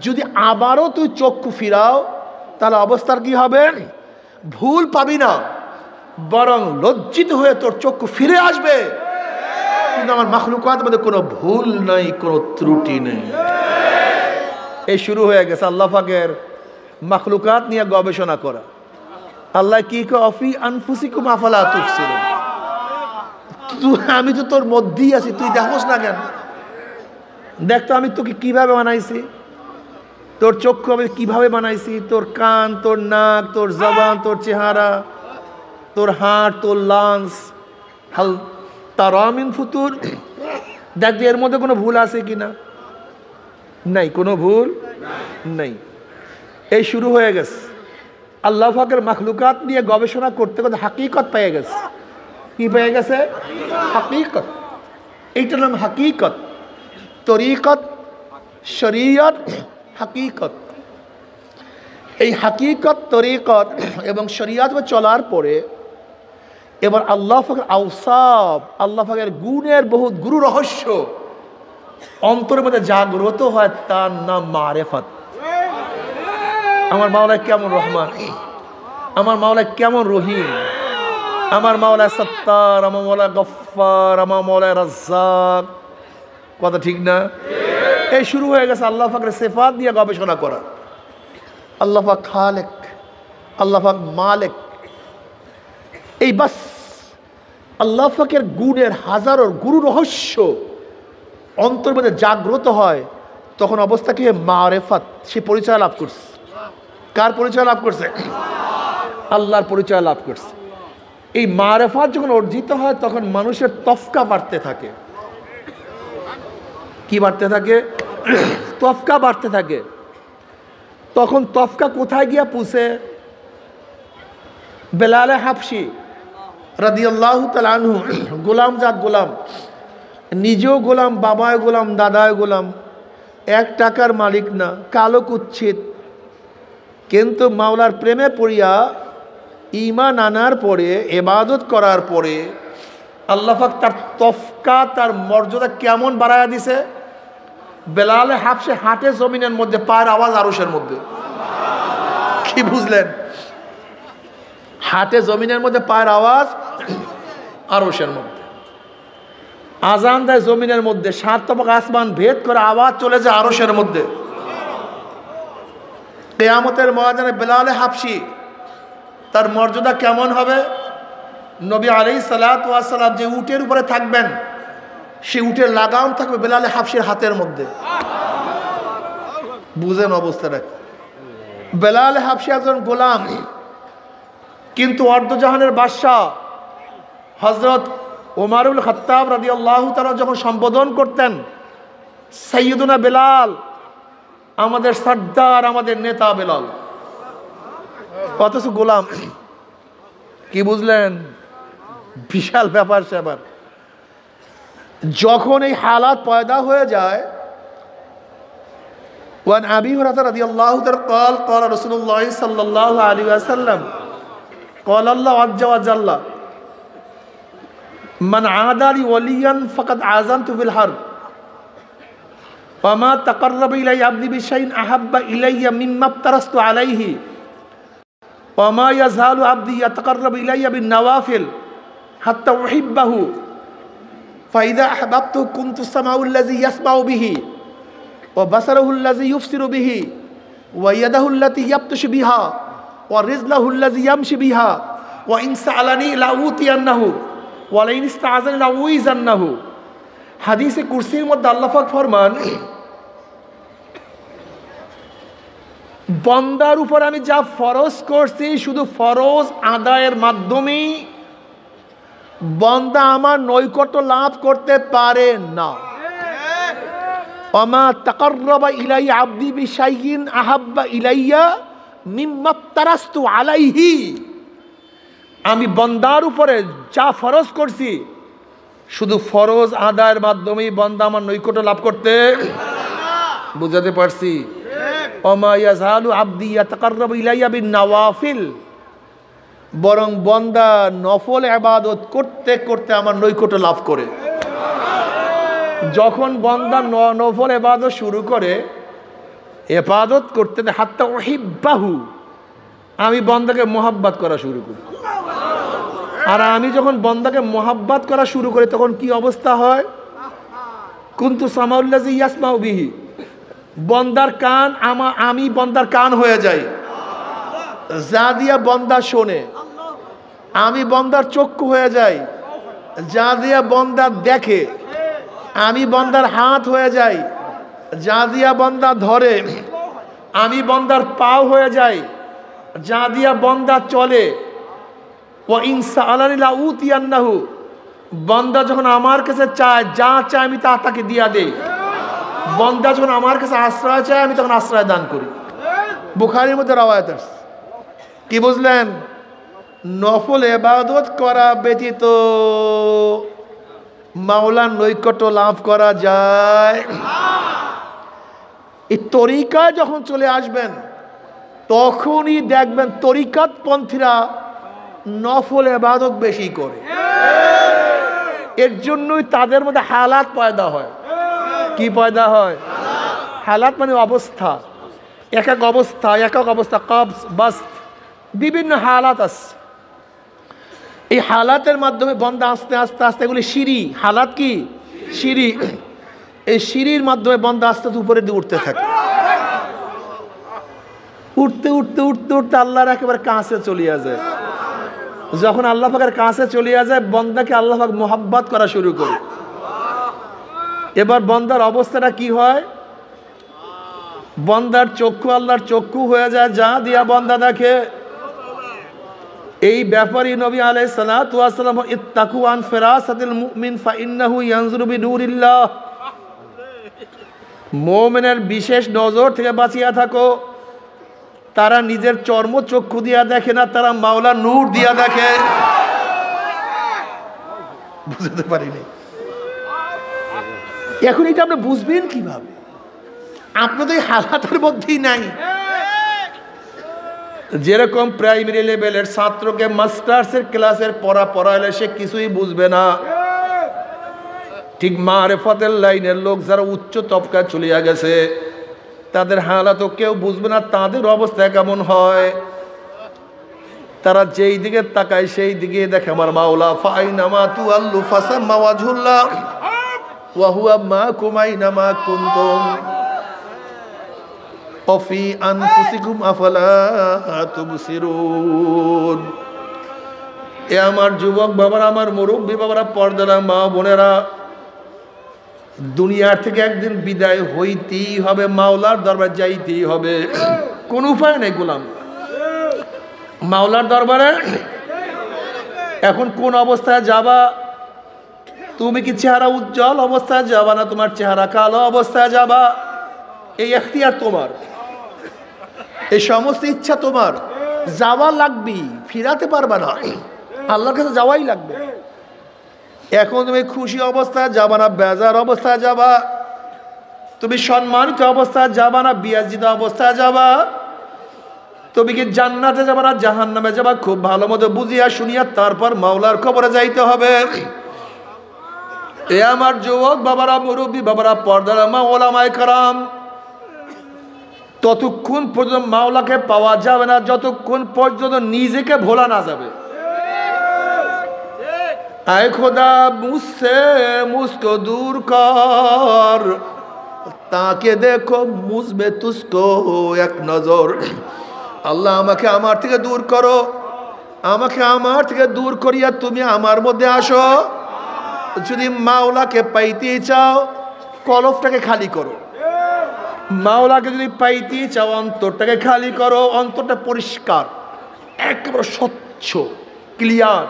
যদি আবারও তুই চক্ষু ফিরাও, তাহলে অবস্থার কি হবে? ভুল পাবি না, বরং লজ্জিত হয়ে তোর চক্ষু ফিরে আসবে। কিন্তু আমার মাখলুকাতের মধ্যে কোনো ভুল নাই, কোনো ত্রুটি নেই। এই শুরু হয়ে গেছে আল্লাহ পাকের মাখলুকাত নিয়ে গবেষণা করা। আল্লাহ কি কফি আনফুসিকুম আফালা তুবসিরুন। আমি তো তোর মধ্যেই আছি, তুই দেখোস না কেন? দেখ তো আমি তোকে কিভাবে বানাইছি। তোর চক্ষু আমি কিভাবে বানাইছি, তোর কান, তোর নাক, তোর জবান, তোর চেহারা, তোর হাড়, তোর লাংস। হাল তারা মিন ফুতুর, দেখবি এর মধ্যে কোনো ভুল আছে কিনা? নাই, কোনো ভুল নাই। এই শুরু হয়ে গেছে। আল্লাহ পাকের মাখলুকাত নিয়ে গবেষণা করতে করতে হাকিকত পেয়ে গেছে। কি পেয়ে গেছে? হাকিকত। এইটার নাম হাকিকত। তরিকত, শরীয়ত, হাকিকত। এই হাকিকত, তরিকত এবং শরীয়ত চলার পরে এবার আল্লাহ পাকের আওসাফ, আল্লাহ পাকের গুণের বহুত গুরু রহস্য অন্তরের মধ্যে জাগ্রত হয়, তার নাম মারেফত। আমার মাওলা কেমন রহমান, আমার মাওলা কেমন রহিম, আমার মাওলা সত্তার, আমার মাওলা গফফার, আমার মাওলা রাজ্জাক। কথা ঠিক না? এই শুরু হয়ে গেছে আল্লাহ পাকের সিফাত নিয়ে গবেষণা করা। আল্লাহ পাক খালেক, আল্লাহ পাক মালিক। এই বাস আল্লাহ পাকের গুণের হাজারো গুরু রহস্য অন্তর মধ্যে জাগ্রত হয়, তখন অবস্থা কি? মারেফাত। সে পরিচয় লাভ করছে। কার পরিচয় লাভ করছে? আল্লাহর পরিচয় লাভ করছে। এই মারেফাত যখন অর্জিত হয় তখন মানুষের তফকা বাড়তে থাকে। কি বাড়তে থাকে? তফকা বাড়তে থাকে। তখন তফকা কোথায় গিয়া পুষে? বেলালে হাবশি রাদিয়াল্লাহু তাআলা আনহু, গোলাম জাত গোলাম, নিজেও গোলাম, বাবায় গোলাম, দাদায় গোলাম, 1 টাকার মালিক না, কালো কুচ্ছিত। কিন্তু মাওলার প্রেমে পড়িয়া ঈমান আনার পরে, ইবাদত করার পরে আল্লাহ পাক তার তফকা, তার মর্যাদা কেমন বাড়ায়া দিছে। বেলালে হাবশে হাটে জমিনের মধ্যে, পায়ের আওয়াজ আরশের মধ্যে। কি বুঝলেন? হাটে জমিনের মধ্যে, পায়ের আওয়াজ আরশের মধ্যে। আজান দেয় জমিনের মধ্যে, 7 তবক আসমান ভেদ করে আওয়াজ চলে যায় আরশের মধ্যে। কিয়ামতের ময়দানে বেলালে হাবশি তার মর্যাদা কেমন হবে? নবী আলাইহিস সালাতু ওয়াস সালাম যে উটের উপরে থাকবেন, সে উটের লাগাম থাকবে বেলালে হাবশির হাতের মধ্যে। বুঝেন অবস্থাটা? বেলালে হাবশি একজন গোলাম, কিন্তু অর্ধজাহানের বাদশাহ হযরত ওমরুল খাত্তাব রাদিয়াল্লাহু তাআলা যখন সম্বোধন করতেন, সাইয়্যিদুনা বেলাল, আমাদের সর্দার, আমাদের নেতা বেলাল, অথচ গোলাম। কি বুঝলেন? বিশাল ব্যাপার স্যাপার। যখন এই হালাত পয়দা হয়ে যায়, ওয়ান আবি হুরায়রা রাদিয়াল্লাহু তাআলা قال قال رسول الله صلى الله عليه وسلم قال الله عز وجل من عادى لي وليا فقد عازمت بالحرب وما تقرب إلي عبدي بشيء أحب إلي مما افترضت عليه وما يزال عبدي يتقرب إلي بالنوافل حتى أحبه فإذا أحببته كنت سمعه الذي يسمع به وبصره الذي يبصر به ويده التي يبطش بها ورجله الذي يمشي بها وإن سألني لأوتينه ولئن استعاذني لأعوذنه। হাদিসে কুরসির মধ্যে আল্লাহ পাক ফরমান, বান্দার উপর আমি যা ফরজ করছি, শুধু ফরজ আদায়ের মাধ্যমেই বান্দা আমার নৈকট্য লাভ করতে পারে না। ওমা তাকাররাবা ইলাইয়া আবদি বিশাইইন আহাব্বা ইলাইয়া মিম্মা তারাস্তু আলাইহি। আমি বান্দার উপরে যা ফরজ করছি, শুধু ফরজ আদায়ের মাধ্যমেই বান্দা আমার নৈকট্য লাভ করতে। বুঝাতে পারছি? ওমা ইয়াজালু আবদি ইয়াতাকাররাবু ইলাইয়া বিন-নওয়াফিল, বরং বান্দা নফল ইবাদত করতে করতে আমার নৈকট্য লাভ করে। যখন বান্দা নফল ইবাদত শুরু করে, ইবাদত করতে হাত্তা উহিব্বাহু, আমি বান্দাকে মোহাব্বত করা শুরু করি। আর আমি যখন বান্দাকে মোহাব্বত করা শুরু করি, তখন কি অবস্থা হয়? কুনতু সামাউল্লাযী ইয়াসমাউ বিহি, বান্দার কান, আমি বান্দার কান হয়ে যাই, যা দিয়া বান্দা শোনে। আমি বান্দার চক্ষু হয়ে যাই, যা দিয়া বান্দা দেখে। আমি বান্দার হাত হয়ে যাই, যা দিয়া বান্দা ধরে। আমি বন্দার পাও হয়ে যাই, যা দিয়া বন্দা চলে। ওয়া ইনসা আলানিলা উতিয়ান্নাহু, বন্দা যখন আমার কাছে চায়, যা চায় আমি তা তাকে দিয়া দেই। বন্দা যখন আমার কাছে আশ্রয় চায়, আমি তখন আশ্রয় দান করি। বুখারীর মধ্যে রওয়ায়াত আছে। কি বুঝলেন? নফল ইবাদত করা ব্যতীত মাওলার নৈকট্য লাভ করা যায়। এই তরিকায় যখন চলে আসবেন, তখনই দেখবেন তরিকাত পন্থীরা নফল ইবাদত বেশি করে। এর জন্যই তাদের মধ্যে হালাত পয়দা হয়। কি পয়দা হয়? হালাত মানে অবস্থা, এক এক অবস্থা, কবজ, বাস্ত, বিভিন্ন হালাত আছে। এই হালাতের মাধ্যমে বন্দা আস্তে আস্তে আস্তে, এগুলি সিঁড়ি। হালাত কি? সিঁড়ি। এই সিঁড়ির মাধ্যমে বন্দা আস্তে আস্তে উপরে দিয়ে উঠতে থাকে। উঠতে উঠতে উঠতে উঠতে আল্লাহর একেবারে কাছে চলিয়া যায়। যখন আল্লাহ পাকের কাছে চলিয়া যায়, বন্দাকে আল্লাহ পাক মোহাব্বত করা শুরু করে। এবার বন্দার অবস্থাটা কি হয়? বন্দার চক্ষু আল্লাহর চক্ষু হয়ে যায়, যা দিয়া বন্দা দেখে। এই ব্যাপারই নবী আলাইহিস সালাতু ওয়াস সালাম, ইত্তাকু আন ফিরাসাতিল মুমিন ফাইন্নাহু ইয়ানজুরু বিনুরিল্লাহ, মুমিনের বিশেষ নজর থেকে বাঁচিয়া থাকো। তারা নিজের চর্ম চক্ষু দিয়া দেখে না, তারা মাওলার নূর দিয়া দেখে। বুঝতে পারিনি। এখন এটা আপনি বুঝবেন কিভাবে? আপনি তো এই হালাতের মধ্যেই নাই। যেরকম প্রাইমারি লেভেলের ছাত্রকে মাস্টার্সের ক্লাসের পড়া পড়াইলে সে কিছুই বুঝবে না, ঠিক মারেফতের লাইনের লোক যারা উচ্চ তবকায় চলিয়া গেছে, তাদের হালাতও কেউ বুঝবে না। তাদের অবস্থা কেমন হয়? তারা যেই দিকে তাকায় সেই দিকে দেখে আমার মাওলা। ফাইনামা তুআল্লু ফাসাম্মা ওয়াজহুল্লাহ ওয়া হুয়া মাকুম আইনামা কুনতুম অফি আনফুসিকুম আফালা তুবসিরুন। এ আমার যুবক বাবারা, আমার মুরব্বী বাবারা, পর্দারা মা বোনেরা, দুনিয়ার থেকে একদিন বিদায় হইতেই হবে, মাওলার দরবারে যাইতেই হবে। কোন উপায় নেই গোলাম। মাওলার দরবারে এখন কোন অবস্থায় যাবা? তুমি কি চেহারা উজ্জ্বল অবস্থায় যাবা, না তোমার চেহারা কালো অবস্থায় যাবা? এই এখতিয়ার তোমার, এই সমস্ত ইচ্ছা তোমার। যাওয়া লাগবে, ফিরাতে পারবা না, আল্লাহর কাছে যাওয়াই লাগবে। এখন তুমি খুশি অবস্থায় যাবা না বেজার অবস্থায় যাবা? তুমি সম্মানিত অবস্থায় যাবা না বিয়াজিত অবস্থায় যাবা? তুমি কি জান্নাতে যাবা না জাহান্নামে যাবা? খুব ভালো মতো বুঝিয়া শুনিয়া তারপর মাওলার খবরে যাইতে হবে। এ আমার যুবক বাবারা, মুরব্বী বাবারা, পর্দার মা, ওলামায়ে কেরাম, ততক্ষণ পর্যন্ত মাওলাকে পাওয়া যাবে না যতক্ষণ পর্যন্ত নিজেকে ভোলা না যাবে। আয় খোদা মুঝসে মুঝকো দূর কর, তাকে দেখো মুঝমে তুঝকো এক নজর। আল্লাহ আমাকে আমার থেকে দূর করো, আমাকে আমার থেকে দূর করিয়া তুমি আমার মধ্যে আসো। যদি মাওলাকে পাইতে চাও, কলবটাকে খালি করো। মাওলাকে যদি পাইতে চাও, অন্তরটাকে খালি করো। অন্তরটা পরিষ্কার, একেবারে স্বচ্ছ, ক্লিয়ার।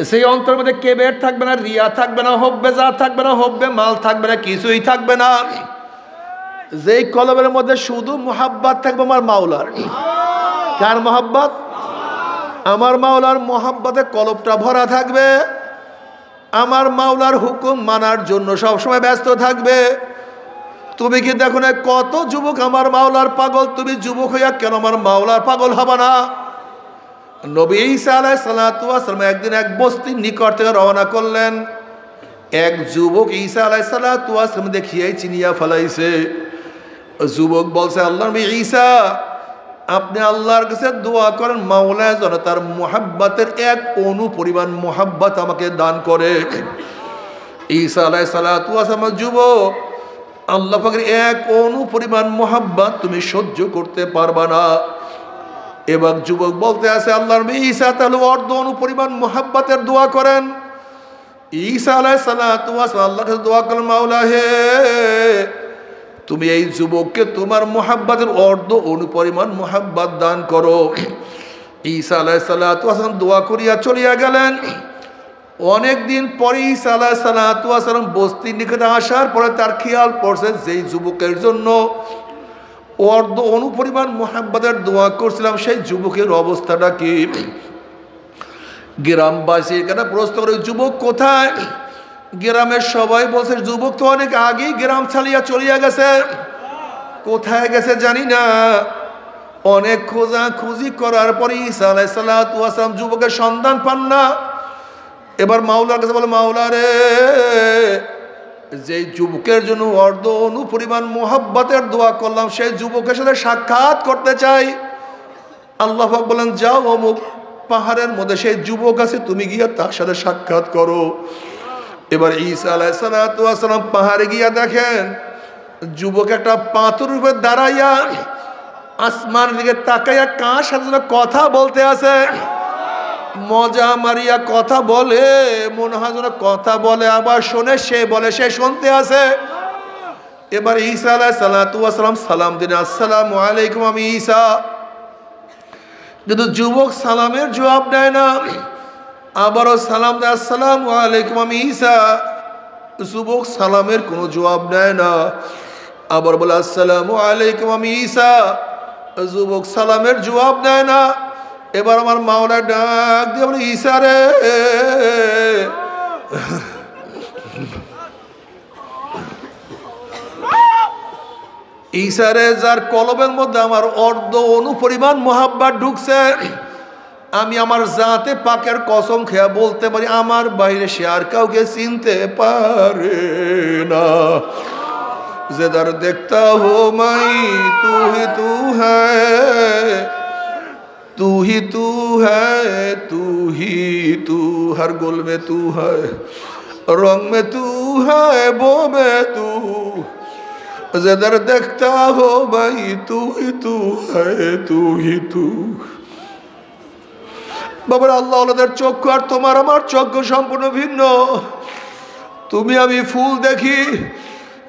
সেই অন্তরের মধ্যে কেবের থাকবে না, রিয়া থাকবে না, হব্বে যা থাকবে না, হব্বে মাল থাকবে না, কিছুই থাকবে না। যেই কলবের মধ্যে শুধু মোহাব্বত থাকবে আমার মাওলার। কার মোহাব্বত? আমার মাওলার মোহাব্বতে কলবটা ভরা থাকবে। আমার মাওলার হুকুম মানার জন্য সবসময় ব্যস্ত থাকবে। তুমি কি দেখো না কত যুবক আমার মাওলার পাগল? তুমি যুবক হইয়া কেন আমার মাওলার পাগল হবা না? নবী ঈসা আলাইহিস সালাতু ওয়াস সালাম একদিন এক বস্তির নিকট থেকে রওনা করলেন। এক যুবক ঈসা আলাইহিস সালাতু ওয়াস সালাম দেখিয়াই চিনিয়া ফেলাইছে। যুবক বলছে, আল্লাহর নবী ঈসা, আপনি আল্লাহর কাছে দোয়া করেন মাওলা যেন তার মুহাব্বতের এক অণু পরিমাণ মুহাব্বত আমাকে দান করে। ঈসা আলাইহিস সালাতু ওয়াস সালাম, যুবক, আল্লাহ পাকের এক অণু পরিমাণ মুহাব্বত তুমি সহ্য করতে পারবা না। এবার যুবক বলতে আছে, আল্লাহর নবী ঈসা তাহলে অর্ধ অণু পরিমাণ মুহাব্বতের দোয়া করেন। ঈসা আলাইহিস সালাতু ওয়াস সালাম আল্লাহর কাছে দোয়া করেন, মাওলা হে, তুমি এই যুবককে তোমার মোহাব্বতের অর্ধ অনুপরিমাণ মোহাব্বত দান করো। ঈসা আলাইহিস সালাতু ওয়াস সালাম দোয়া করিয়া চলিয়া গেলেন। অনেক দিন পরে ঈসা আলাইহিস সালাতু ওয়াস সালাম বস্তির নিকটে আসার পরে তার খেয়াল পড়ছে যেই যুবকের জন্য অর্ধ অনুপরিমাণ মোহাব্বতের দোয়া করছিলাম সেই যুবকের অবস্থাটা কি। গ্রামবাসী এখানে প্রশ্ন করে যুবক কোথায়? গ্রামের সবাই বলছে যুবক তো অনেক আগেই গ্রাম ছাড়িয়া চলিয়া গেছে, কোথায় গেছে জানি না। অনেক খোঁজাখুঁজি করার পরে ঈসা আলাইহিস সালাতু ওয়াস সালাম যুবকের সন্ধান পান না। এবার মাওলার কাছে বলে, মাওলা রে, যে যুবকের জন্য অর্ধ অনুপরিমাণ মোহাব্বতের দোয়া করলাম সেই যুবকের সাথে সাক্ষাৎ করতে চাই। আল্লাহ পাক বলেন, যাও অমুক পাহাড়ের মধ্যে সেই যুবক আছে, তুমি গিয়া তার সাথে সাক্ষাৎ করো। এবার ঈসা আলাইহিস সালাতু ওয়াস সালাম পাহাড়ে গিয়া দেখেন যুবক একটা পাথরের উপর দাঁড়াইয়া আসমানের দিকে তাকাইয়া কার সাথে কথা বলতে আছে। মজা মারিয়া কথা বলে, মনে হয় যেন কথা বলে আবার শোনে, সে বলে সে শুনতে আছে। এবার ঈসা আলাইহিস সালাতু ওয়াস সালাম সালাম দিন, আসসালামু আলাইকুম, আমি ঈসা। কিন্তু যুবক সালামের জবাব দেয় না। আবারও সালাম দেয়, আসসালামু আলাইকুম, আমি ঈসা। যুবক সালামের কোনো জবাব দেয় না। আবার বলে, আসসালামু আলাইকুম, আমি ঈসা। যুবক সালামের জবাব দেয় না। এবার আমার মাওলা ডাক দিয়ে বলে, ঈসা রে, ঈসা রে, যার কলবের মধ্যে আমার অর্ধ অনুপরিমাণ মোহাব্বত ঢুকছে, আমি আমার জাতে পাকের কসম খেয়া বলতে পারি আমার বাইরে সে আর কাউকে চিনতে পারে না। যেদার দেখতা হো মাই তু হি তু হ্যায়, तू ही तू है, तू ही तू, हर गुल में तू है, रंग में तू है, बो में तू, जिधर देखता हो भाई तू है, तू ही तू। বাবার আল্লাহ ওদের চক্ষু আর তোমার আমার চক্ষু সম্পূর্ণ ভিন্ন। তুমি আমি ফুল দেখি,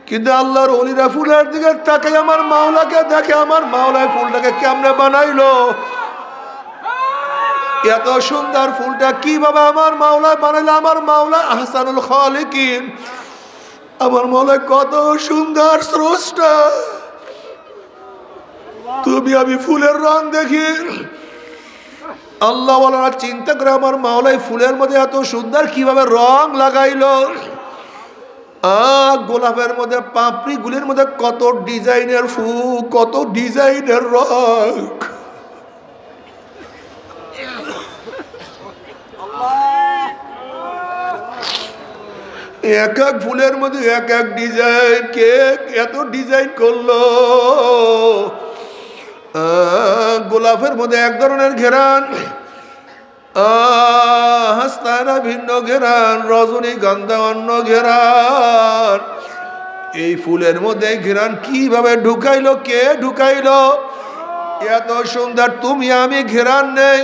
কিন্তু আল্লাহর ওলিরা ফুলের দিকে তাকাই আমার মাওলাকে দেখে, আমার মাওলায় ফুলটাকে কেমনে বানাইলো, এত সুন্দর ফুলটা কিভাবে আমার মাওলায় বানাইলো। আমার মাওলা আহসানুল খালিকিন, আমার মাওলা কত সুন্দর স্রষ্টা। তুমি আমি ফুলের রং দেখি, আল্লাহ ওয়ালারা চিন্তা করে আমার মাওলাই ফুলের মধ্যে এত সুন্দর কিভাবে রং লাগাইলো। গোলাপের মধ্যে পাপড়ি গুলির মধ্যে কত ডিজাইনের ফুল, কত ডিজাইনের রং। এক এক ফুলের মধ্যে এক এক ডিজাইন, কে এত ডিজাইন করলো। গোলাপের মধ্যে এক ধরনের ঘেরান, হাসনারা ভিন্ন ঘেরান, রজনীগন্ধা অন্য ঘেরান। এই ফুলের মধ্যে ঘেরান কিভাবে ঢুকাইলো, কে ঢুকাইলো, এত সুন্দর। তুমি আমি ঘেরান নেই,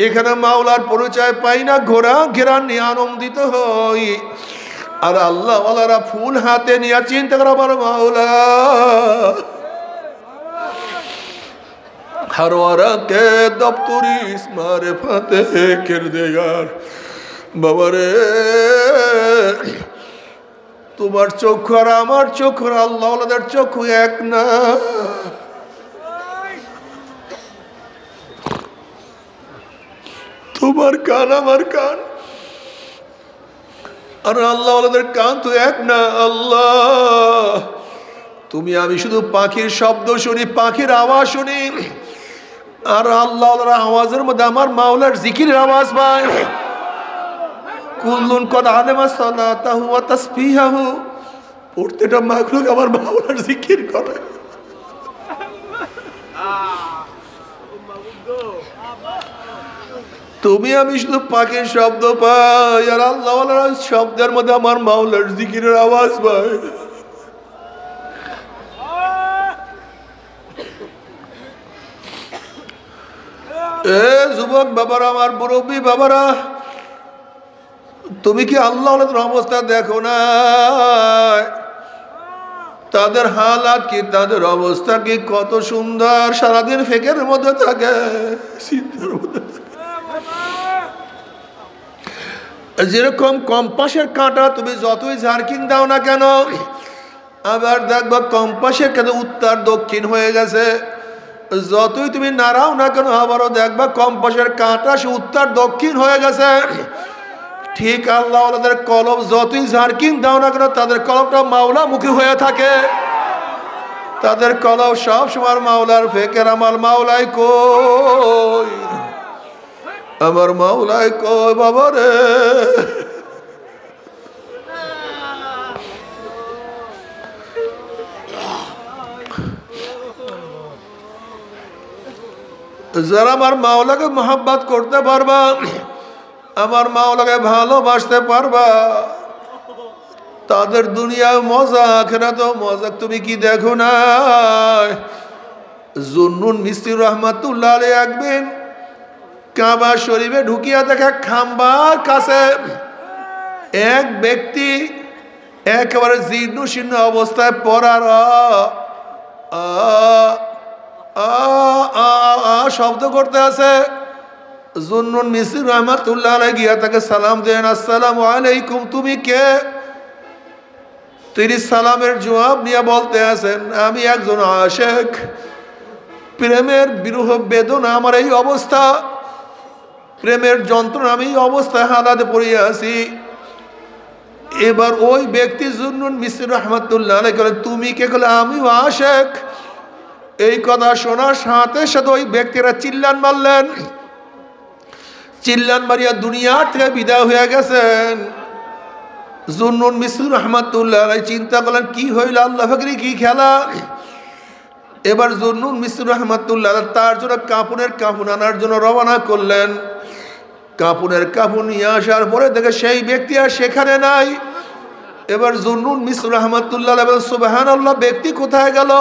এখানে মাওলার পরিচয় পাই না, ঘোরা ঘেরান নিয়ে আনন্দিত হই। আর আল্লাহ ওয়ালারা ফুল হাতে নিয়ে চিন্তা করে আমার মাওলা हर वारा के दफ्तरी इस्मारे फाते किरदेगार। बाबा रे, তোমার চক্ষু আর আমার চক্ষু, আল্লাহ ওয়ালাদের চক্ষু এক না। তোমার কান আমার কান, আর আল্লাহ ওয়ালাদের কান তো এক না। আল্লাহ, তুমি আমি শুধু পাখির শব্দ শুনি, পাখির আওয়াজ শুনি, আর আল্লাহ আওয়াজের মধ্যে আমার মাওলার জিকিরের আওয়াজ পায়। কুল্লুন কদ আলেমা সালাতাহু ওয়া তাসবিহাহু, প্রত্যেকটা মাখলুক আমার মাওলার জিকির করে। তুমি আমি শুধু পাখির শব্দ পাই, আর আল্লাহ শব্দের মধ্যে আমার মাওলার জিকিরের আওয়াজ পায়। এ যুবক বাবারা, আমার মুরব্বী বাবারা, তুমি কি আল্লাহ অবস্থা দেখো না? তাদের হালাত কি, তাদের অবস্থা কি, কত সুন্দর, সারাদিন ফেকের মধ্যে থাকে, চিন্তার মধ্যে থাকে। যেরকম কম্পাসের কাঁটা তুমি যতই ঝাড়কিন দাও না কেন, আবার দেখবা কম্পাসের কেন উত্তর দক্ষিণ হয়ে গেছে, যতই তুমি নাড়াও না কেন আবারও দেখবা কম্পাসের কাঁটা সে উত্তর দক্ষিণ হয়ে গেছে। ঠিক আল্লাহ তাদের কলব যতই ঝাড়কিন দাও না কেন তাদের কলবটা মাওলা মুখী হয়ে থাকে, তাদের কলব সব সময় মাওলার ফেকের। আমার মাওলাই কই, আমার মাওলাই কই বাবা রে। যারা আমার মাওলাকে মহব্বত করতে পারবা, আমার মাওলাকে ভালোবাসতে পারবা, তাদের দুনিয়ায় মজা, আখিরাতেও মজা। তুমি কি দেখো না, জুন্নুন মিস্ত্রি রহমাতুল্লাহ আলাইহি একদিন কাবা শরীফে ঢুকিয়া দেখে খাম্বার কাছে এক ব্যক্তি একেবারে জীর্ণ শীর্ণ অবস্থায় পড়ার শব্দ করতে আছে। জুন্নুন মিস্ত্রি রহমাতুল্লাহ আলাইহি গিয়া তাকে সালাম দেন, আসসালামু আলাইকুম, তুমি কে? তিনি সালামের জবাব নিয়ে বলতে আছেন, আমি একজন আশিক, প্রেমের বিরহ বেদনা আমার এই অবস্থা, প্রেমের যন্ত্রণা আমি এই অবস্থায় হালাতে পড়িয়া আছি। এবার ওই ব্যক্তি জুন্নুন মিস্ত্রি রহমাতুল্লাহ আলাইহি বলেন, তুমি কে? বলে আমিও আশিক। এই কথা শোনার সাথে সাথে ওই ব্যক্তিরা চিল্লান মারলেন, চিল্লান মারিয়া দুনিয়ার থেকে বিদায় হয়ে গেছেন। জুন্নুন মিস্ত্রি রহমাতুল্লাহ আলাইহি চিন্তা করলেন, কি হইল, আল্লাহ ফাকরি কি খেলা। এবার জুন্নুন মিস্ত্রি রহমাতুল্লাহ তার জন্য কাপড়ের কাপড় আনার জন্য রওনা করলেন। কাপড়ের কাপড় নিয়ে আসার পরে দেখে সেই ব্যক্তি আর সেখানে নাই। এবার জুন্নুন মিস্ত্রি রহমাতুল্লাহ বলেন, সুবহানাল্লাহ, ব্যক্তি কোথায় গেল?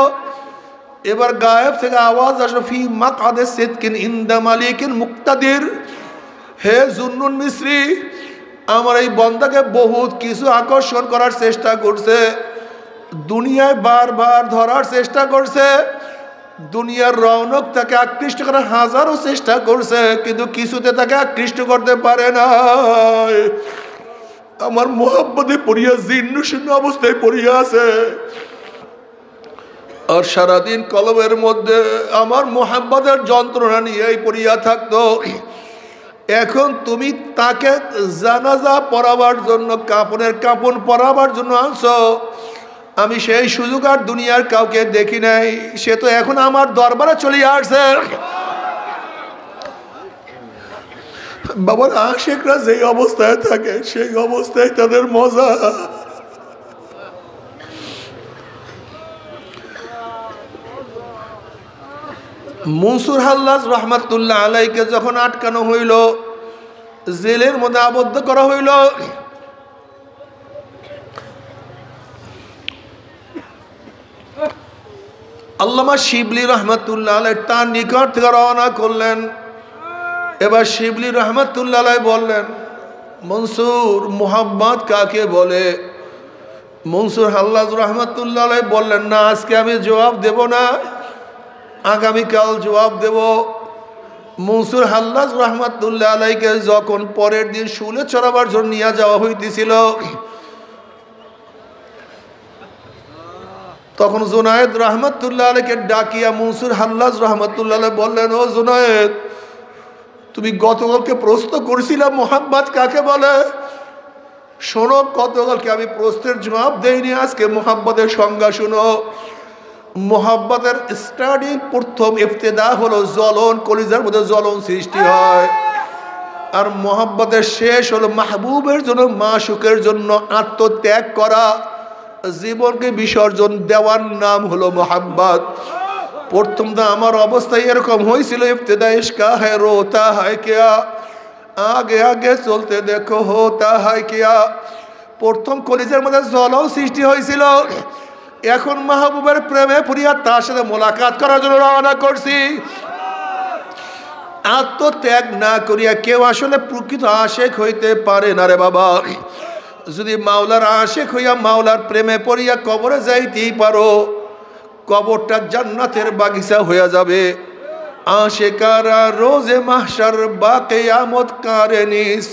এবার গায়েব থেকে আওয়াজ আসলো, ফি মাকআদে সিদকিন ইনদা মালিকিন মুক্তাদির। হে জুন্নুন মিস্ত্রি, আমার এই বন্দাকে বহুত কিছু আকর্ষণ করার চেষ্টা করছে, দুনিয়ায় বারবার ধরার চেষ্টা করছে, দুনিয়ার রৌনক তাকে আকৃষ্ট করার হাজারো চেষ্টা করছে, কিন্তু কিছুতে তাকে আকৃষ্ট করতে পারে না। আমার মোহাব্বতে পড়িয়া জীর্ণ শীর্ণ অবস্থায় পড়িয়া আছে, আর সারাদিন কলবের মধ্যে আমার মোহাব্বতের যন্ত্রণা নিয়েই পড়িয়া থাকতো। এখন তুমি তাকে জানাজা পড়াবার জন্য, কাপড়ের কাপড় পরাবার জন্য আনছো, আমি সেই সুযোগ আর দুনিয়ার কাউকে দেখি নাই, সে তো এখন আমার দরবারে চলে আসছে। বাবার আশিকরা যেই অবস্থায় থাকে সেই অবস্থায় তাদের মজা। মনসুর হাল্লাজ রহমাতুল্লাহ আলাইকে যখন আটকানো হইল, জেলের মধ্যে আবদ্ধ করা হইল, আল্লামা শিবলি রহমাতুল্লাহ আলাইহি তার নিকট থেকে রওনা করলেন। এবার শিবলি রহমাতুল্লাহ আলাইহি বললেন, মনসুর, মুহাব্বত কাকে বলে? মনসুর হাল্লাজ রহমাতুল্লাহ আলাইহি বললেন, না, আজকে আমি জবাব দেব না, আগামীকাল জবাব দেব। মনসুর হাল্লাজ রহমাতুল্লাহ আলাইকে যখন পরের দিন শুলে চড়াবার জন্য নিয়ে যাওয়া হইতেছিল, তখন জুনায়েদ রহমাতুল্লাহ আলাইকে ডাকিয়া মনসুর হাল্লাজ রহমাতুল্লাহ আলাইহি বললেন, ও জুনায়েদ, তুমি গতকালকে প্রশ্ন করেছিলাম মুহাব্বত কাকে বলে, শোনো, গতকালকে আমি প্রশ্নের জবাব দেইনি, আজকে মুহাব্বতের সংজ্ঞা শোনো। মুহাব্বতের স্টার্টিং, প্রথম ইফতেদা হলো জ্বলন, কলিজার মধ্যে জ্বলন সৃষ্টি হয়। আর মুহাব্বতের শেষ হলো মাহবুবের জন্য, মাশুকের জন্য আত্মত্যাগ করা, জীবনকে বিসর্জন দেওয়ার নাম হলো মুহাব্বত। প্রথম তো আমার অবস্থা এরকম হয়েছিল, ইফতেদা ইশকা হ্যায় রোতা হ্যায় কিয়া, আগে আগে চলতে দেখো হোতা হ্যায় কিয়া। প্রথম কলিজার মধ্যে জ্বলন সৃষ্টি হয়েছিল, এখন মাহবুবের প্রেমে পড়িয়া তার সাথে মোলাকাত করার জন্য রওনা করছি। আত্মত্যাগ না করিয়া কেউ আসলে প্রকৃত আশিক হইতে পারে না রে বাবা। যদি মাওলার আশিক হইয়া মাওলার প্রেমে পড়িয়া কবরে যাইতেই পারো, কবরটা জান্নাতের বাগিচা হইয়া যাবে। আশিকারা রোজে মাহশার বা কিয়ামত কারেনিস,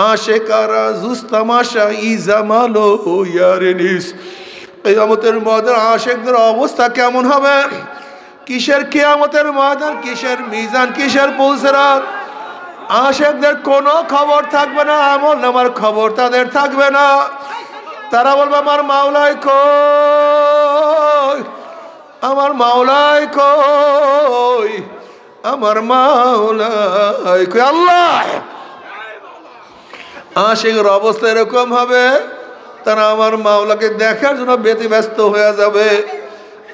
আশিকারা জুস্তামাশা ইজামালো ইয়ারেনিস। কিয়ামতের ময়দানে আশিকদের অবস্থা কেমন হবে? কিসের কিয়ামতের ময়দান, কিসের মিজান, কিসের পুলসিরাত? আশিকদের কোনো খবর থাকবে না, আমল নামার খবর তাদের থাকবে না। তারা বলবে আমার মাওলাই কই, আমার মাওলাই কই, আমার মাওলাই কই। আল্লাহ, আশিকের অবস্থা এরকম হবে, তারা আমার মাওলাকে দেখার জন্য ব্যতিব্যস্ত হয়ে যাবে।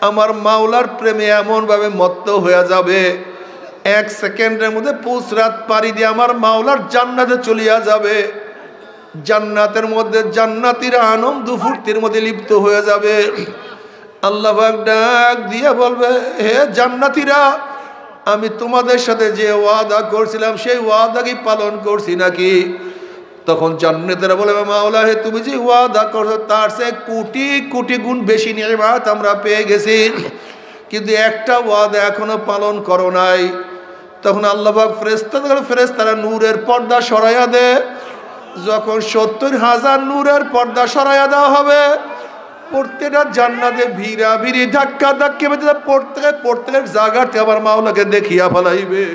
আমার মাওলার প্রেমে এমনভাবে মত্ত হয়ে যাবে, এক সেকেন্ডের মধ্যে পুসরাত পাড়ি দিয়ে আমার মাওলার জান্নাতে চলিয়া যাবে। জান্নাতের মধ্যে জান্নাতীরা আনন্দ ফুর্তির মধ্যে লিপ্ত হয়ে যাবে। আল্লাহ পাক ডাক দিয়ে বলবে, হে জান্নাতীরা, আমি তোমাদের সাথে যে ওয়াদা করছিলাম সেই ওয়াদা কি পালন করছি নাকি? তখন জান্নাতীরা বলবে, মাওলা হে, তুমি যে ওয়াদা করছো তার চেয়ে কোটি কোটি গুণ বেশি নিয়ামত আমরা পেয়ে গেছি, কিন্তু একটা ওয়াদা এখনো পালন করো নাই। তখন আল্লাহ পাক ফেরেশতারা নূরের পর্দা সরাইয়া দেয়। যখন 70,000 নূরের পর্দা সরাইয়া দেওয়া হবে, প্রত্যেকটা জান্নাতে ভিড়া ভিড়ি ধাক্কা ধাক্কি বেঁধে প্রত্যেকের জায়গাতে আমার মাওলাকে দেখিয়া ফেলাইবে।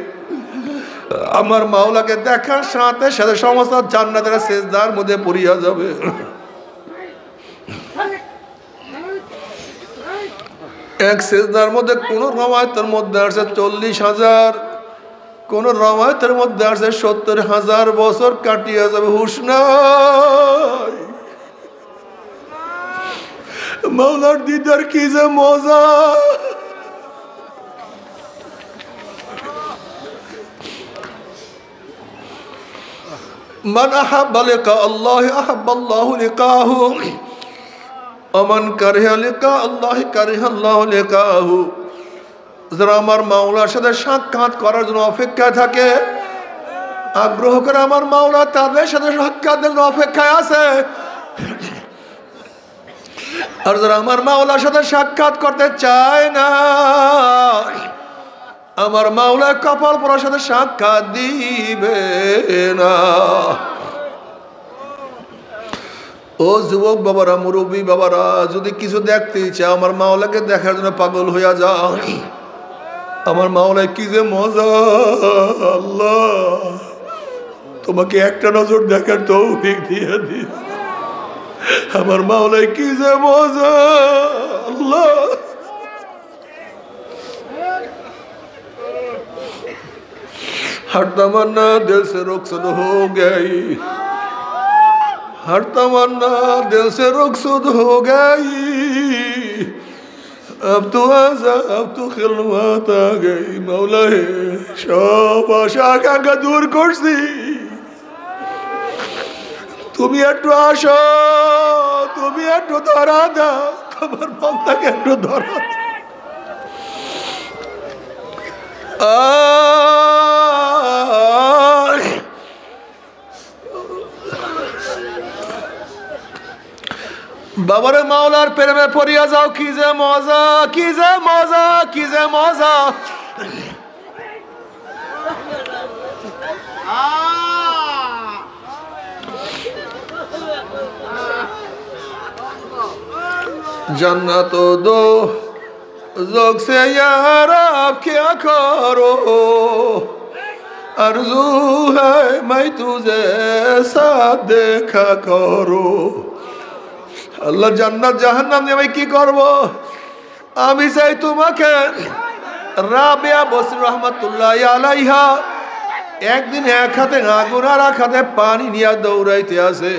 আমার মাওলাকে দেখার সাথে সাথে সমস্ত জান্নাতের সেজদার মধ্যে পড়িয়া যাবে। এক সেজদার মধ্যে কোন রওয়ায়াতের মধ্যে আছে 40,000, কোন রওয়ায়াতের মধ্যে আছে 70,000 বছর কাটিয়া যাবে। হুশ নাই। মাওলার দিদার কি যে মজা। মান আহাব্বা লিকা আল্লাহ আহাব্বা আল্লাহু লিকাহু ওয়া মান কারিহা লিকা আল্লাহ কারিহা আল্লাহু লিকাহু। যারা আমার মাওলার সাথে সাক্ষাৎ করার জন্য অপেক্ষায় থাকে, আগ্রহ করে আমার মাওলা তাদের সাথে সাক্ষাতের জন্য অপেক্ষায় আছে। আর যারা আমার মাওলার সাথে সাক্ষাৎ করতে চায় না, আমার মাওলা কপাল পরার সাথে সাক্ষাৎ দিবে না। ও যুবক বাবারা, মুরব্বী বাবারা, যদি কিছু দেখতে চাও, আমার মাওলাকে দেখার জন্য পাগল হইয়া যাও। আমার মাওলায় কি যে মজা। আল্লাহ, তোমাকে একটা নজর দেখার তৌফিক দিয়ে দিও। আমার মাওলায় কি যে মজা। আল্লাহ, हर तमन्ना दिल से रुखसत हो गई, हर तमन्ना दिल से रुखसत हो गई, अब तो आजा अब तो खिलवत आ गई। मौला है सब आशा आकांक्षा दूर करছি, তুমি একটু আসো, তুমি একটু ধরা দাও, তোমার বান্দাকে একটু ধরা। বাবারে মাওলার প্রেমে পড়িয়া যাও, কি যে মজা, কি যে মজা, কি যে মজা। जन्नत दो जोग से यार आप क्या करो, आरज़ू है मैं तुझे साथ देखा करो। আল্লাহ জান্নাত জাহান্নাম নিয়ে আমি কি করব? আমি চাই তোমাকে। রাবিয়া বসরি রহমাতুল্লাহি আলাইহা একদিন এক হাতে আগুন আর এক হাতে পানি নিয়ে দৌড়াইতে আছে।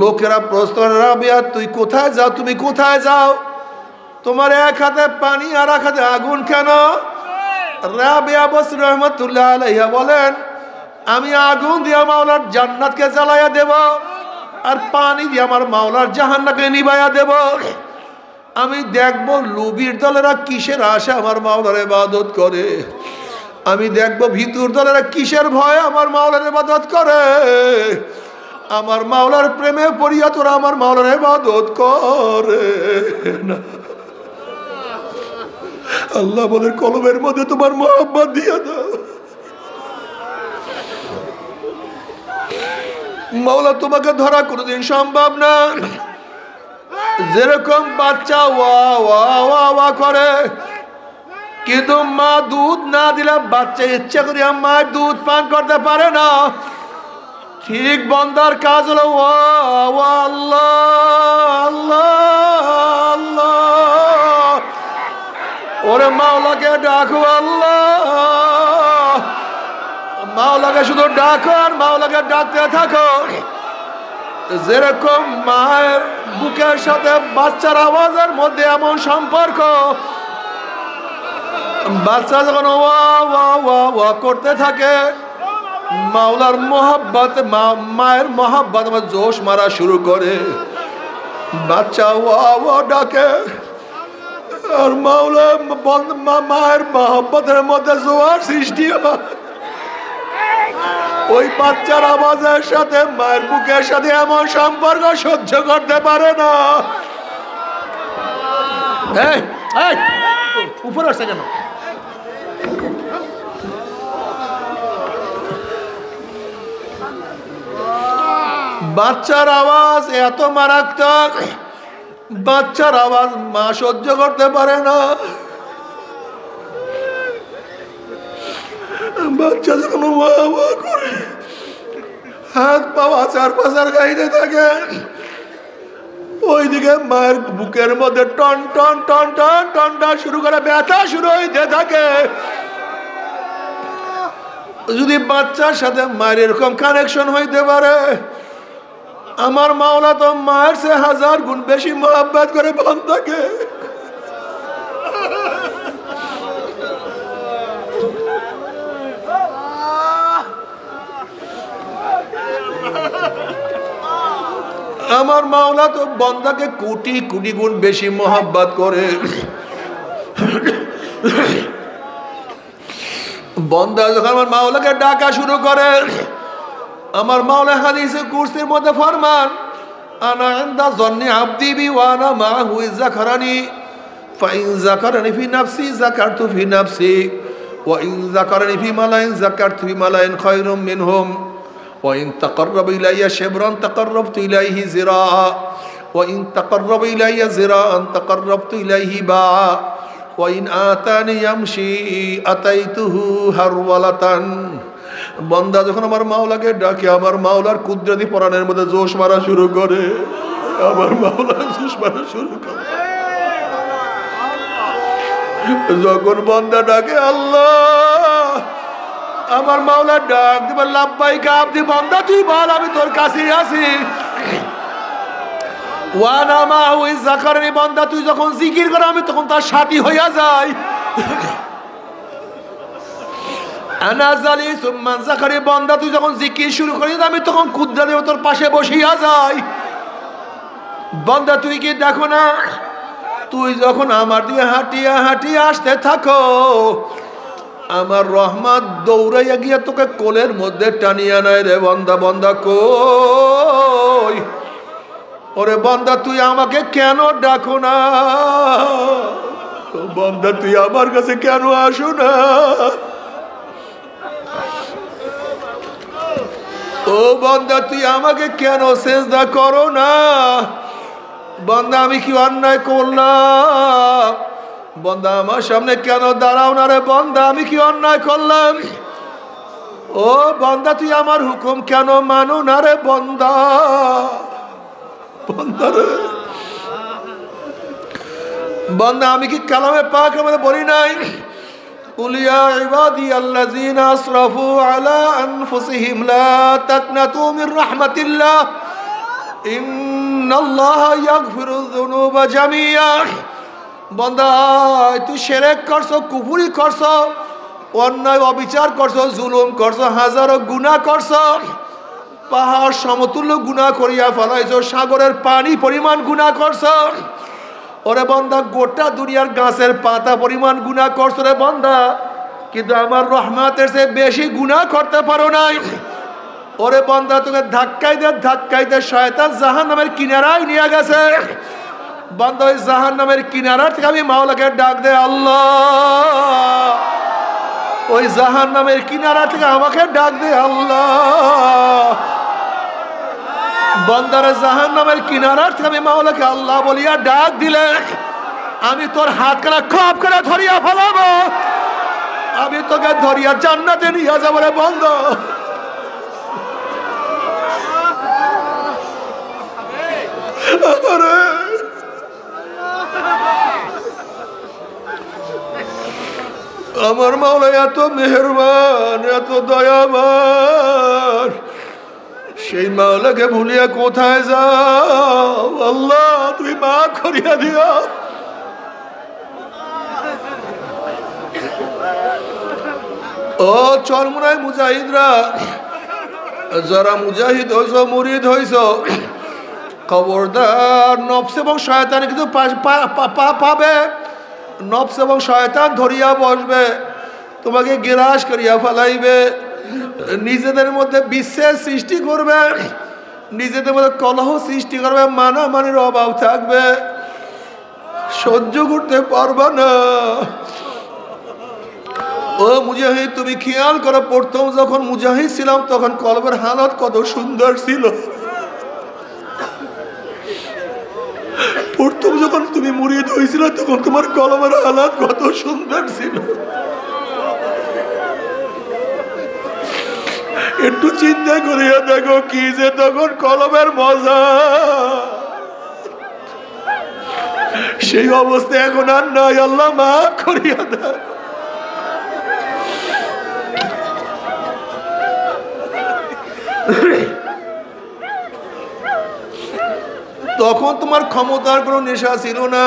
লোকেরা প্রশ্ন করে, রাবিয়া তুই কোথায় যাও, তুমি কোথায় যাও? তোমার এক হাতে পানি আর এক হাতে আগুন কেন? রাবিয়া বসরি রহমাতুল্লাহি আলাইহা বলেন, আমি আগুন দিয়ে মাওলার জান্নাতকে জ্বালাইয়া দেব, আর পানি দিয়ে আমার মাওলার জাহান্নামকে নিভাইয়া দেব। আমি দেখবো লুবির দলেরা কিসের আশা আমার মাওলার ইবাদত করে, আমি দেখবো ভিতুর দলেরা কিসের ভয়ে আমার মাওলার ইবাদত করে। আমার মাওলার প্রেমে পড়িয়া তোরা আমার মাওলার ইবাদত করে না। আল্লাহ বলে কলবের মধ্যে তোমার মহব্বত দিয়ে দাও। মাওলা তোমাকে ধরা কোনোদিন সম্ভব না। যেরকম বাচ্চা ওয়া ওয়া ওয়া ওয়া করে, কিন্তু মা দুধ না দিলে বাচ্চা ইচ্ছা করে মায়ের দুধ পান করতে পারে না। ঠিক বন্দার কাজ হলো ওয়া ওয়া আল্লাহ আল্লাহ আল্লাহ। ওরে মাওলাকে ডাকো আল্লাহ, মাওলাকে শুধু ডাকো আর মাওলাকে ডাকতে থাকো। যেরকম মায়ের বুকের সাথে বাচ্চার আওয়াজের মধ্যে এমন সম্পর্ক, বাচ্চা যখন ওয়া ওয়া ওয়া ওয়া করতে থাকে, মাওলার মোহাব্বত মায়ের মোহাব্বত আমার জোশ মারা শুরু করে। বাচ্চা ওয়া ওয়া ডাকে আর মাওলা মায়ের মোহাব্বতের মধ্যে জোয়ার সৃষ্টি হয়। ওই বাচ্চার আওয়াজের সাথে মায়ের বুকের সাথে এমন সম্পর্ক সহ্য করতে পারে না। উপরে আসছে কেন? বাচ্চার আওয়াজ এত মারাত্মক, বাচ্চার আওয়াজ মা সহ্য করতে পারে না। বাচ্চা যখন ওয়া ওয়া করে হাত পাওয়া চার পাঁচার গাইতে থাকে, ওইদিকে মায়ের বুকের মধ্যে টন টন টন টন টন টন শুরু করে ব্যথা শুরু হইতে থাকে। যদি বাচ্চার সাথে মায়ের এরকম কানেকশন হইতে পারে, আমার মাওলা তো মায়ের সে 1000 গুণ বেশি মহব্বত করে বান্দাকে। আমার মাওলা তো বান্দাকে কোটি কোটি গুণ বেশি মহব্বত করে। বান্দা যখন আমার মাওলাকে ডাকা শুরু করে, আমার মাওলা হাদিসে কুরসির মধ্যে ফরমান, আনা ইনদা যন্নি আবদি বি ওয়া আনা মাহু যাকারানি ফাইন যাকারানি ফি নাফসি যাকারতু ফি নাফসি ওয়া ইন যাকারানি ফি মালাইন যাকারতু ফি মালাইন খায়রুম মিনহুম ওয়া ইন তাকাররাবা ইলাইয়া শিবরান তাকাররাবতু ইলাইহি জিরাআ ওয়া ইন তাকাররাবা ইলাইয়া জিরাআন তাকাররাবতু ইলাইহি বাআ ওয়া ইন আতানি ইয়ামশি আতাইতুহু হারওয়ালাতান। বান্দা যখন আমার মাওলাকে ডাকে, আমার মাওলার কুদরতি পরাণের মধ্যে জোশ মারা শুরু করে। আমার মাওলার জোশ মারা শুরু করে যখন বান্দা ডাকে আল্লাহ, আমার মাওলা ডাক দিবে লাব্বাইকা আবদি, বান্দা তুই বল আমি তোর কাছেই আছি। ওয়ানা মাহু যাকারনি, বান্দা তুই যখন জিকির করে আমি তখন তার সাথী হইয়া যাই। আনা জালিসুম মান যাকারি, বান্দা তুই যখন জিকির শুরু করিস আমি তখন কুদরতে তোর পাশে বসিয়া যাই। বান্দা তুই কি দেখো না, তুই যখন আমার দিকে হাঁটিয়া হাঁটিয়া আসতে থাকো, আমার রহমত দৌড়াইয়া গিয়া তোকে কোলের মধ্যে টানিয়া নেয় রে বান্দা। বান্দা কই? ওরে বান্দা তুই আমাকে কেন ডাকো না? বান্দা তুই আমার কাছে কেন আসো না? ও বান্দা তুই আমাকে কেন সেজদা করো না? বান্দা আমি কি অন্যায় করলাম? বান্দা আমার সামনে কেন দাঁড়াও না রে? বান্দা আমি কি অন্যায় করলাম? ও বান্দা তুই আমার হুকুম কেন মানো না রে? বান্দা বান্দা রে বান্দা আমি কি কালামে পাক আমাদের বলি নাই, قل يا عبادي الذين أسرفوا على أنفسهم لا تقنطوا من رحمة الله إن الله يغفر الذنوب جميعا। বান্দা তুই শিরক করছো, কুফরি করছো, অন্যায় অবিচার করছো, জুলুম করছো, হাজারো গুনাহ করছো, পাহাড় সমতুল্য গুনাহ করিয়া ফেলাইছো, সাগরের পানি পরিমাণ গুনাহ করছো। ওরে বান্দা গোটা দুনিয়ার গাছের পাতা পরিমাণ গুনাহ করছো রে বান্দা, কিন্তু আমার রহমতের চেয়ে বেশি গুনাহ করতে পারো নাই। ওরে বান্দা তোকে ধাক্কাইতে শয়তান জাহান্নামের কিনারায় নিয়ে গেছে। বান্দা ওই জাহান্নামের কিনারা থেকে আমি মাওলাকে ডাক দে আল্লাহ, ওই জাহান্নামের কিনারা থেকে আমাকে ডাক দে আল্লাহ। বান্দারে জাহান্নামের কিনারা থেকে আমি মাওলাকে আল্লাহ বলিয়া ডাক দিলে আমি তোর হাত কানা খপ করে ধরিয়া ফেলাবো, আমি তোকে ধরিয়া জান্নাতে নিয়ে যাবো রে বন্ধু। আমার মাওলা এত মেহেরবান, এত দয়াবান, সেই মাওলাকে ভুলিয়া কোথায় যাও? আল্লাহ তুমি মাফ করিয়া দিও। ও চরমুনায় মুজাহিদরা, যারা মুজাহিদ হইছ, মুরিদ হইছ, খবরদার নফস এবং শয়তান কিন্তু পাবে। নফস এবং শয়তান ধরিয়া বসবে, তোমাকে গ্রাস করিয়া ফেলাইবে, নিজেদের মধ্যে বিশ্বর সৃষ্টি করবে, নিজেদের মধ্যে কলহ সৃষ্টি করবে, মানামানির অভাব থাকবে, সহ্য করতে পারবে না। ও মুজাহিদ তুমি খেয়াল করো, প্রথম যখন মুজাহিদ ছিলাম তখন কলবের হালত কত সুন্দর ছিল। প্রথম যখন তুমি মুরিদ হয়েছিল তখন তোমার কলমের হালাত কত সুন্দর ছিল। একটু চিন্তা করিয়া দেখো কি যে তখন কলমের মজা, সেই অবস্থা এখন আর নাই। আল্লাহ মাফ করিয়া দেয়। তখন তোমার ক্ষমতার কোনো নেশা ছিল না,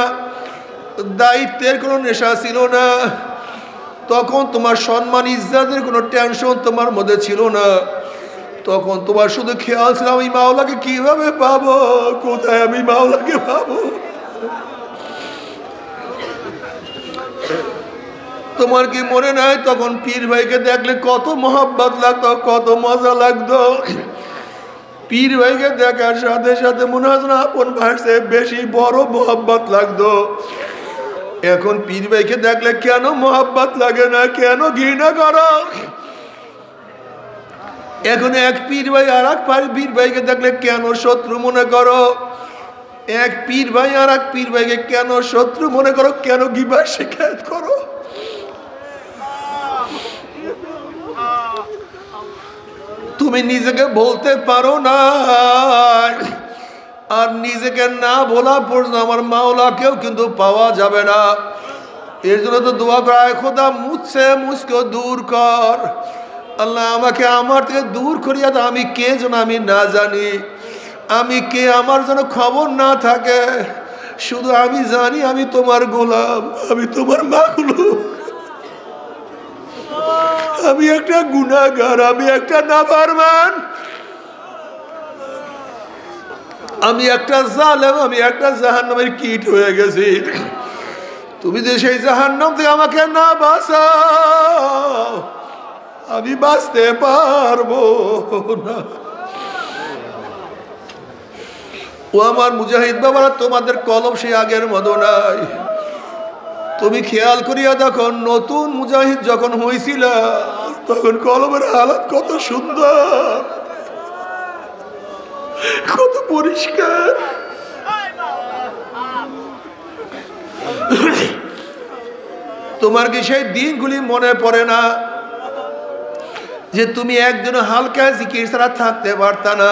দায়িত্বের কোনো নেশা ছিল না, তখন তোমার সম্মান ইজ্জতের কোনো টেনশন তোমার মধ্যে ছিল না। তখন তোমার শুধু খেয়াল ছিল আমি মাওলাকে কিভাবে পাবো, কোথায় আমি মাওলাকে পাবো। তোমার কি মনে নাই তখন পীর ভাইকে দেখলে কত মহব্বত লাগতো, কত মজা লাগতো। পীর ভাইকে দেখার সাথে সাথে মনে হয় না আপন ভাইসে বেশি বড় মহব্বত লাগতো। এখন পীর ভাইকে দেখলে কেন মহব্বত লাগে না, কেন ঘৃণা করো? এখন এক পীর ভাই আর এক পীর ভাইকে দেখলে কেন শত্রু মনে করো? এক পীর ভাই আর এক পীর ভাইকে কেন শত্রু মনে করো, কেন গিবা শিকায়ত করো? তুমি নিজেকে বলতে পারো না, আর নিজেকে না বলা পর্যন্ত আমার মাওলাকেও কিন্তু পাওয়া যাবে না। এর জন্য তো দোয়া করা, খোদা মুঝসে মুঝকে দূর কর। আল্লাহ আমাকে আমার থেকে দূর করিয়া দাও। আমি কে যেন আমি না জানি, আমি কে আমার যেন খবর না থাকে। শুধু আমি জানি আমি তোমার গোলাম, আমি তোমার মাগলুব, আমি একটা গুনাহগার, আমি একটা নাফরমান, আমি একটা জালেম, আমি একটা জাহান্নামের কীট হয়ে গেছি। তুমি যে সেই জাহান্নাম থেকে আমাকে না বাঁচাও, আমি বাঁচতে পারবো না। ও আমার মুজাহিদ বাবারা, তোমাদের কলম সেই আগের মতো নাই। তুমি খেয়াল করিয়া দেখো, নতুন মুজাহিদ যখন হয়েছিল তখন কলমের হালাত কত সুন্দর, কত পরিষ্কার। তোমার কি সেই দিনগুলি মনে পড়ে না যে তুমি একজন হালকা জিকির ছাড়া থাকতে পারতা না?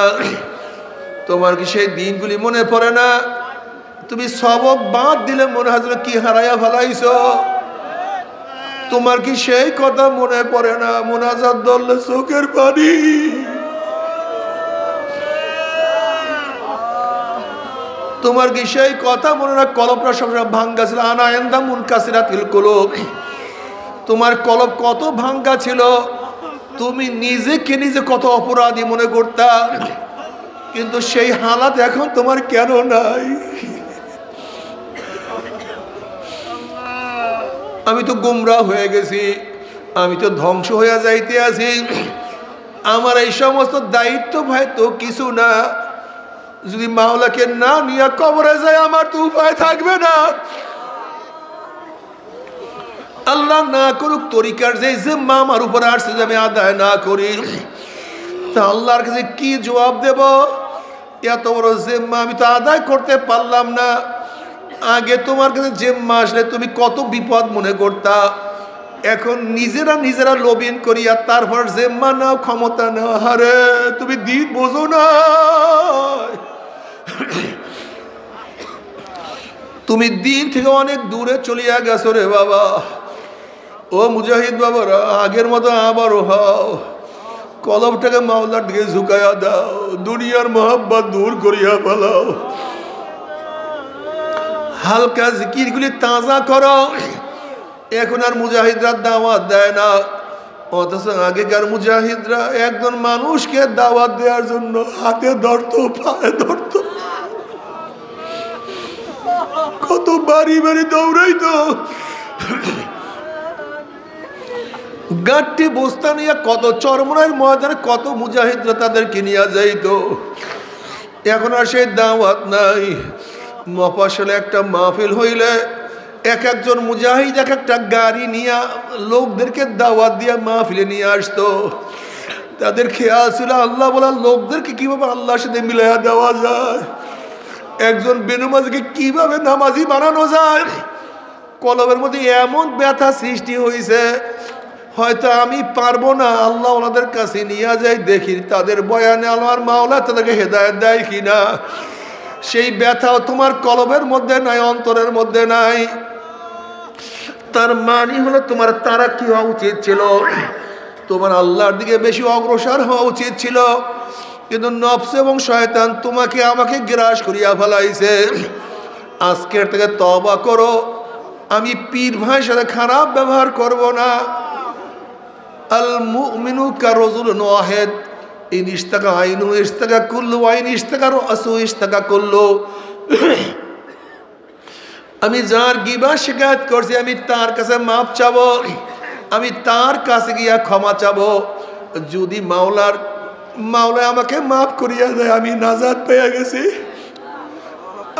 তোমার কি সেই দিনগুলি মনে পড়ে না? তুমি সবক বাদ দিলে মনে হয় কি হারাইয়া ফেলাইছ? তোমার কি সেই কথা মনে পড়ে না? মোনাজাত ধরলে চোখের পানি। তোমার কি সেই কথা মনে না? কলবটা সবসময় ভাঙ্গা ছিল। আনা এন্দা মুনকাসিরাতিল কুলুব, তোমার কলব কত ভাঙ্গা ছিল। তুমি নিজেকে নিজে কত অপরাধী মনে করতা, কিন্তু সেই হালাত এখন তোমার কেন নাই? আমি তো গুমরাহ হয়ে গেছি, আমি তো ধ্বংস হয়ে যাইতে আছি। আমার এই সমস্ত দায়িত্ব ভাই তো কিছু না, যদি মাওলাকে না নিয়ে কবরে যায় আমার তো উপায় থাকবে না। আল্লাহ না করুক তরিকার যে জিম্মা আমার উপরে আসছে যে আমি আদায় না করি, তা আল্লাহর কাছে কি জবাব দেব? এত বড় জিম্মা আমি তো আদায় করতে পারলাম না। আগে তোমার কাছে জিম্মা আসলে তুমি কত বিপদ মনে করতা, এখন নিজেরা লবিন করিয়া তারপর জিম্মা নাও, ক্ষমতা নাও। আরে তুমি দিন বোঝো না, তুমি দিন থেকে অনেক দূরে চলিয়া গেছো রে বাবা। ও মুজাহিদ বাবারা, আগের মতো আবারও হও, কলবটাকে মাওলার দিকে ঝুঁকাইয়া দাও, দুনিয়ার মোহাব্বত দূর করিয়া ফেলাও, হালকা জিকিরগুলি তাজা করো। এখন আর মুজাহিদরা দাওয়াত দেয় না, অথচ আগেকার মুজাহিদরা একজন মানুষকে দাওয়াত দেওয়ার জন্য হাতে ধরতো, পায়ে ধরতো, কত বাড়ি বাড়ি দৌড়াইতো, গাঁটটি বস্তা নিয়ে কত চরমনাইয়ের ময়দানে কত মুজাহিদরা তাদেরকে নিয়ে যাইতো। এখন আর সেই দাওয়াত নাই। মফস্বলে একটা মাহফিল হইলে এক একজন মুজাহিদ এক একটা গাড়ি নিয়ে লোকদেরকে দাওয়াত দিয়া মাহফিলে নিয়ে আসতো। তাদের খেয়াল ছিল আল্লাহ বলার লোকদেরকে কিভাবে আল্লাহর সাথে মিলাইয়া দেওয়া যায়, একজন বেনামাজিকে কিভাবে নামাজি বানানো যায়। কলবের মধ্যে এমন ব্যথা সৃষ্টি হয়েছে, হয়তো আমি পারবো না, আল্লাহ ওনাদের কাছে নিয়ে যাই, দেখি তাদের বয়ানে আমার মাওলা তাদেরকে হেদায়েত দেয় কিনা। সেই ব্যথাও তোমার কলবের মধ্যে নাই, অন্তরের মধ্যে নাই। তার মানে হলো তোমার তারা কি হওয়া উচিত ছিল, তোমার আল্লাহর দিকে বেশি অগ্রসর হওয়া উচিত ছিল। কিন্তু নফস এবং শয়তান তোমাকে আমাকে গ্রাস করিয়া ফেলাইছে। আজকের থেকে তওবা করো, আমি পীর ভাইয়ের সাথে খারাপ ব্যবহার করব না। আল মুমিনু কারজুলুন ওয়াহিদ, ইন ইশতাকা আইনু ইশতাকা কুল্লু, আইন ইশতাকা রাসু ইশতাকা কুল্লু। আমি যার গিবা শিকায়ত করছি আমি তার কাছে মাপ চাবো, আমি তার কাছে গিয়া ক্ষমা চাবো। যদি মাওলা আমাকে মাফ করিয়া দেয় আমি নাজাত পেয়ে গেছি।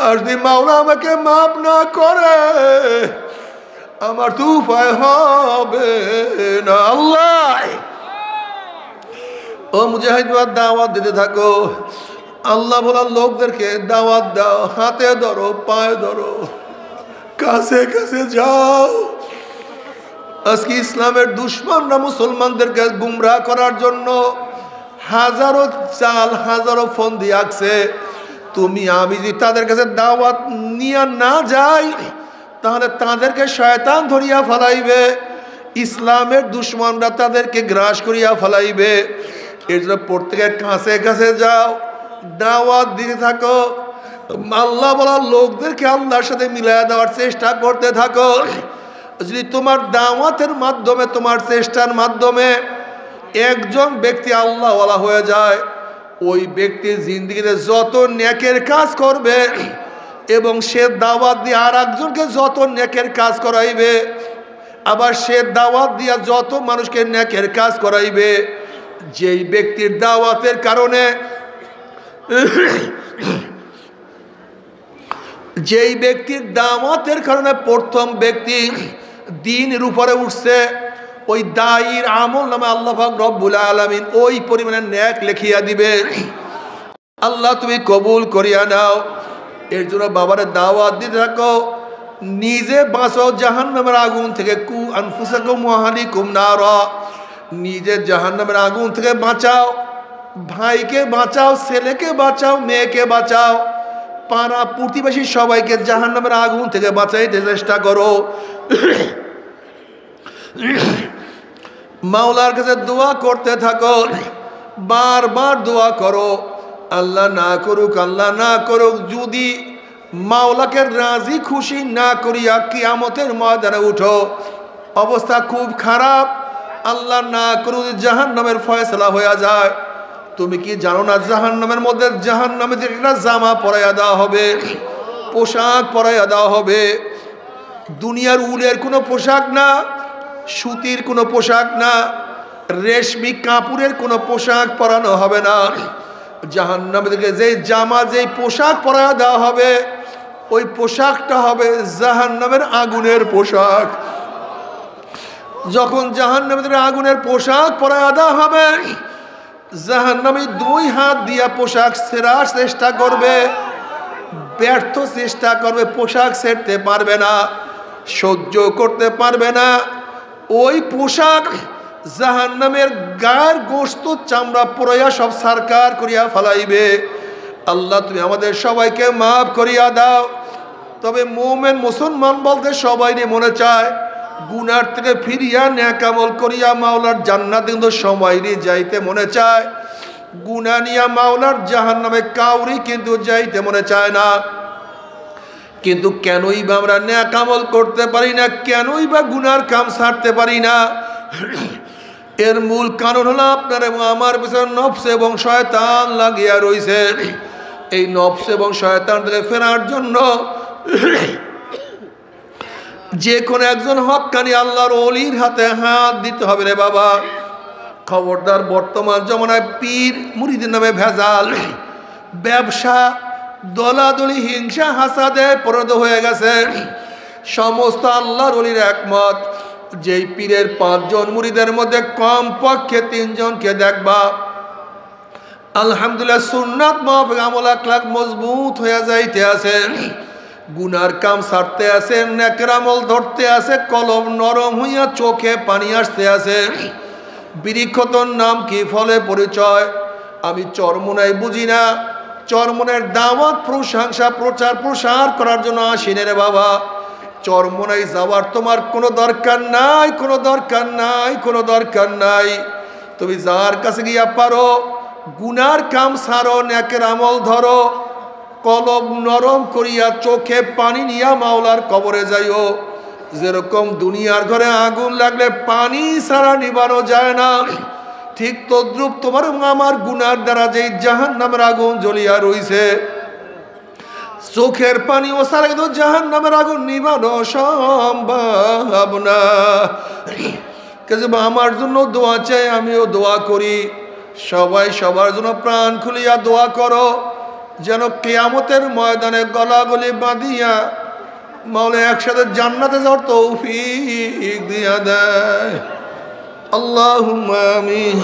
আর যদি মাওলা আমাকে মাফ না করে আমার তো উপায় হবে না। আল্লাহ ও মুজাহিদ দাওয়াত দিতে থাকো, আল্লাহ বলার লোকদেরকে দাওয়াত দাও, হাতে ধরো, পায়ে ধরো, কাছে কাছে যাও। আজকে ইসলামের দুশ্মনরা মুসলমানদেরকে গুমরাহ করার জন্য হাজারো চাল, হাজারো ফন্দি আঁকছে। তুমি আমি যদি তাদের কাছে দাওয়াত নিয়ে না যাই, তাহলে তাদেরকে শয়তান ধরিয়া ফেলাইবে, ইসলামের দুশ্মনরা তাদেরকে গ্রাস করিয়া ফেলাইবে। এর জন্য প্রত্যেকের কাছে কাছে যাও, দাওয়াত দিতে থাকো, আল্লাহ বলার লোকদেরকে আল্লাহর সাথে মিলাইয়া দেওয়ার চেষ্টা করতে থাকো। যদি তোমার দাওয়াতের মাধ্যমে, তোমার চেষ্টার মাধ্যমে একজন ব্যক্তি আল্লাহওয়ালা হয়ে যায়, ওই ব্যক্তির জিন্দেগিতে যত নেকের কাজ করবে এবং সে দাওয়াত দিয়ে আর একজনকে যত নেকের কাজ করাইবে, আবার সে দাওয়াত দিয়া যত মানুষকে নেকের কাজ করাইবে, যেই ব্যক্তির দাওয়াতের কারণে যেই ব্যক্তির দাওয়াতের কারণে প্রথম ব্যক্তি দ্বীনের উপরে উঠছে, ওই দায়ীর আমল নামে আল্লাহ পাক রব্বুল আলামিন ওই পরিমাণে নেক লিখিয়া দিবে। আল্লাহ তুমি কবুল করিয়া নাও। এর জন্য বাবারে দাওয়াত দিতে থাকো, নিজে বাঁচো জাহান্নামের আগুন থেকে। কু আনফুসাকুম ওয়া আহলিকুম নারা, নিজে জাহান্নামের আগুন থেকে বাঁচাও, ভাইকে বাঁচাও, ছেলেকে বাঁচাও, মেয়েকে বাঁচাও, পাড়া প্রতিবেশী সবাইকে জাহান্নামের আগুন থেকে বাঁচাইতে চেষ্টা করো। মাওলার কাছে দোয়া করতে থাকো, বারবার দোয়া করো। আল্লাহ না করুক, আল্লাহ না করুক, যদি মাওলাকে রাজি খুশি না করিয়া কিয়ামতের ময়দানে উঠো, অবস্থা খুব খারাপ। আল্লাহ না করুক জাহান্নামের ফয়সালা হয়ে যায়। তুমি কি জানো না জাহান্নামের মধ্যে জাহান্নামে যে একটা জামা পরাইয়া দেওয়া হবে, পোশাক পরাইয়া দেওয়া হবে। দুনিয়ার উলের কোনো পোশাক না, সুতির কোনো পোশাক না, রেশমি কাপড়ের কোনো পোশাক পরানো হবে না। জাহান্নামীদেরকে যেই জামা যেই পোশাক পরায় দেওয়া হবে ওই পোশাকটা হবে জাহান্নামের আগুনের পোশাক। যখন জাহান্নামীদের আগুনের পোশাক পরায় দেওয়া হবে জাহান্নামী 2 হাত দিয়া পোশাক ছেঁড়ার চেষ্টা করবে, ব্যর্থ চেষ্টা করবে, পোশাক ছেড়তে পারবে না, সহ্য করতে পারবে না। ওই পোশাক জাহান্নামের গায়ের গোশত চামড়া পুরাইয়া সব সারকার করিয়া ফেলাইবে। আল্লাহ তুমি আমাদের সবাইকে মাফ করিয়া দাও। তবে মুমিন মুসলমান বলতে সবাই মনে চায় গুনার থেকে ফিরিয়া নেক আমল করিয়া মাওলার জান্নাতে কিন্তু সবাই যাইতে মনে চায়। গুনাহ নিয়া মাওলার জাহান্নামে কাউরি কিন্তু যাইতে মনে চায় না। কিন্তু কেনই বা আমরা নেক আমল করতে পারি না, কেনই বা গুনার কাম ছাড়তে পারি না? এর মূল কারণ হলো আপনার এবং আমার পিছনে নফস এবং শয়তান লাগিয়া রয়েছে। এই নফস এবং শয়তান থেকে ফেরার জন্য যে কোনো একজন হক্কানি আল্লাহর ওলির হাতে হাত দিতে হবে রে বাবা। খবরদার, বর্তমান জমানায় পীর মুরিদের নামে ভেজাল, ব্যবসা, দলাদলি, হিংসা, হাসাদে পরিণত হয়ে গেছে। সমস্ত আল্লাহর ওলির একমত যেই পীরের 5 জন মুরিদের মধ্যে কমপক্ষে 3 জনকে দেখবা আলহামদুলিল্লাহ সুন্নাত মাফিক আমল আখলাক মজবুত হয়ে যাইতে আছে, গুনার কাম ছাড়তে আছে, নেকের আমল ধরতে আছে, কলম নরম হইয়া চোখে পানি আসতে আছে। বৃক্ষতর নাম কি, ফলে পরিচয়? আমি চরমোনাই বুঝি না, চরমোনের দাওয়াত প্রশংসা প্রচার প্রসার করার জন্য আসিনে রে বাবা। চরমোনাই যাওয়ার তোমার কোনো দরকার নাই, কোনো দরকার নাই, কোনো দরকার নাই। তুমি যার কাছে গিয়া পারো গুনার কাম ছাড়ো, নেকের আমল ধরো, কলম নরম করিয়া চোখে পানি নিয়া মাওলার কবরে যাইও। যেরকম দুনিয়ার ঘরে আগুন লাগলে পানি ছাড়া নিবানো যায় না, ঠিক তদ্রুপ তোমার আমার গুনার দ্বারা যেই জাহান্নামের আগুন জ্বলিয়া রইছে, চোখের পানি ও ছাড়া কিন্তু জাহান্নামের আগুন নিবানো সম্ভব না। আমার জন্য দোয়া চাই, আমিও দোয়া করি। সবাই সবার জন্য প্রাণ খুলিয়া দোয়া করো যেন কিয়ামতের ময়দানে গলাগলি বাঁধিয়া মাওলা একসাথে জান্নাতে যাওয়ার তৌফিক দিয়া দেয়। আল্লাহুম্মা আমিন।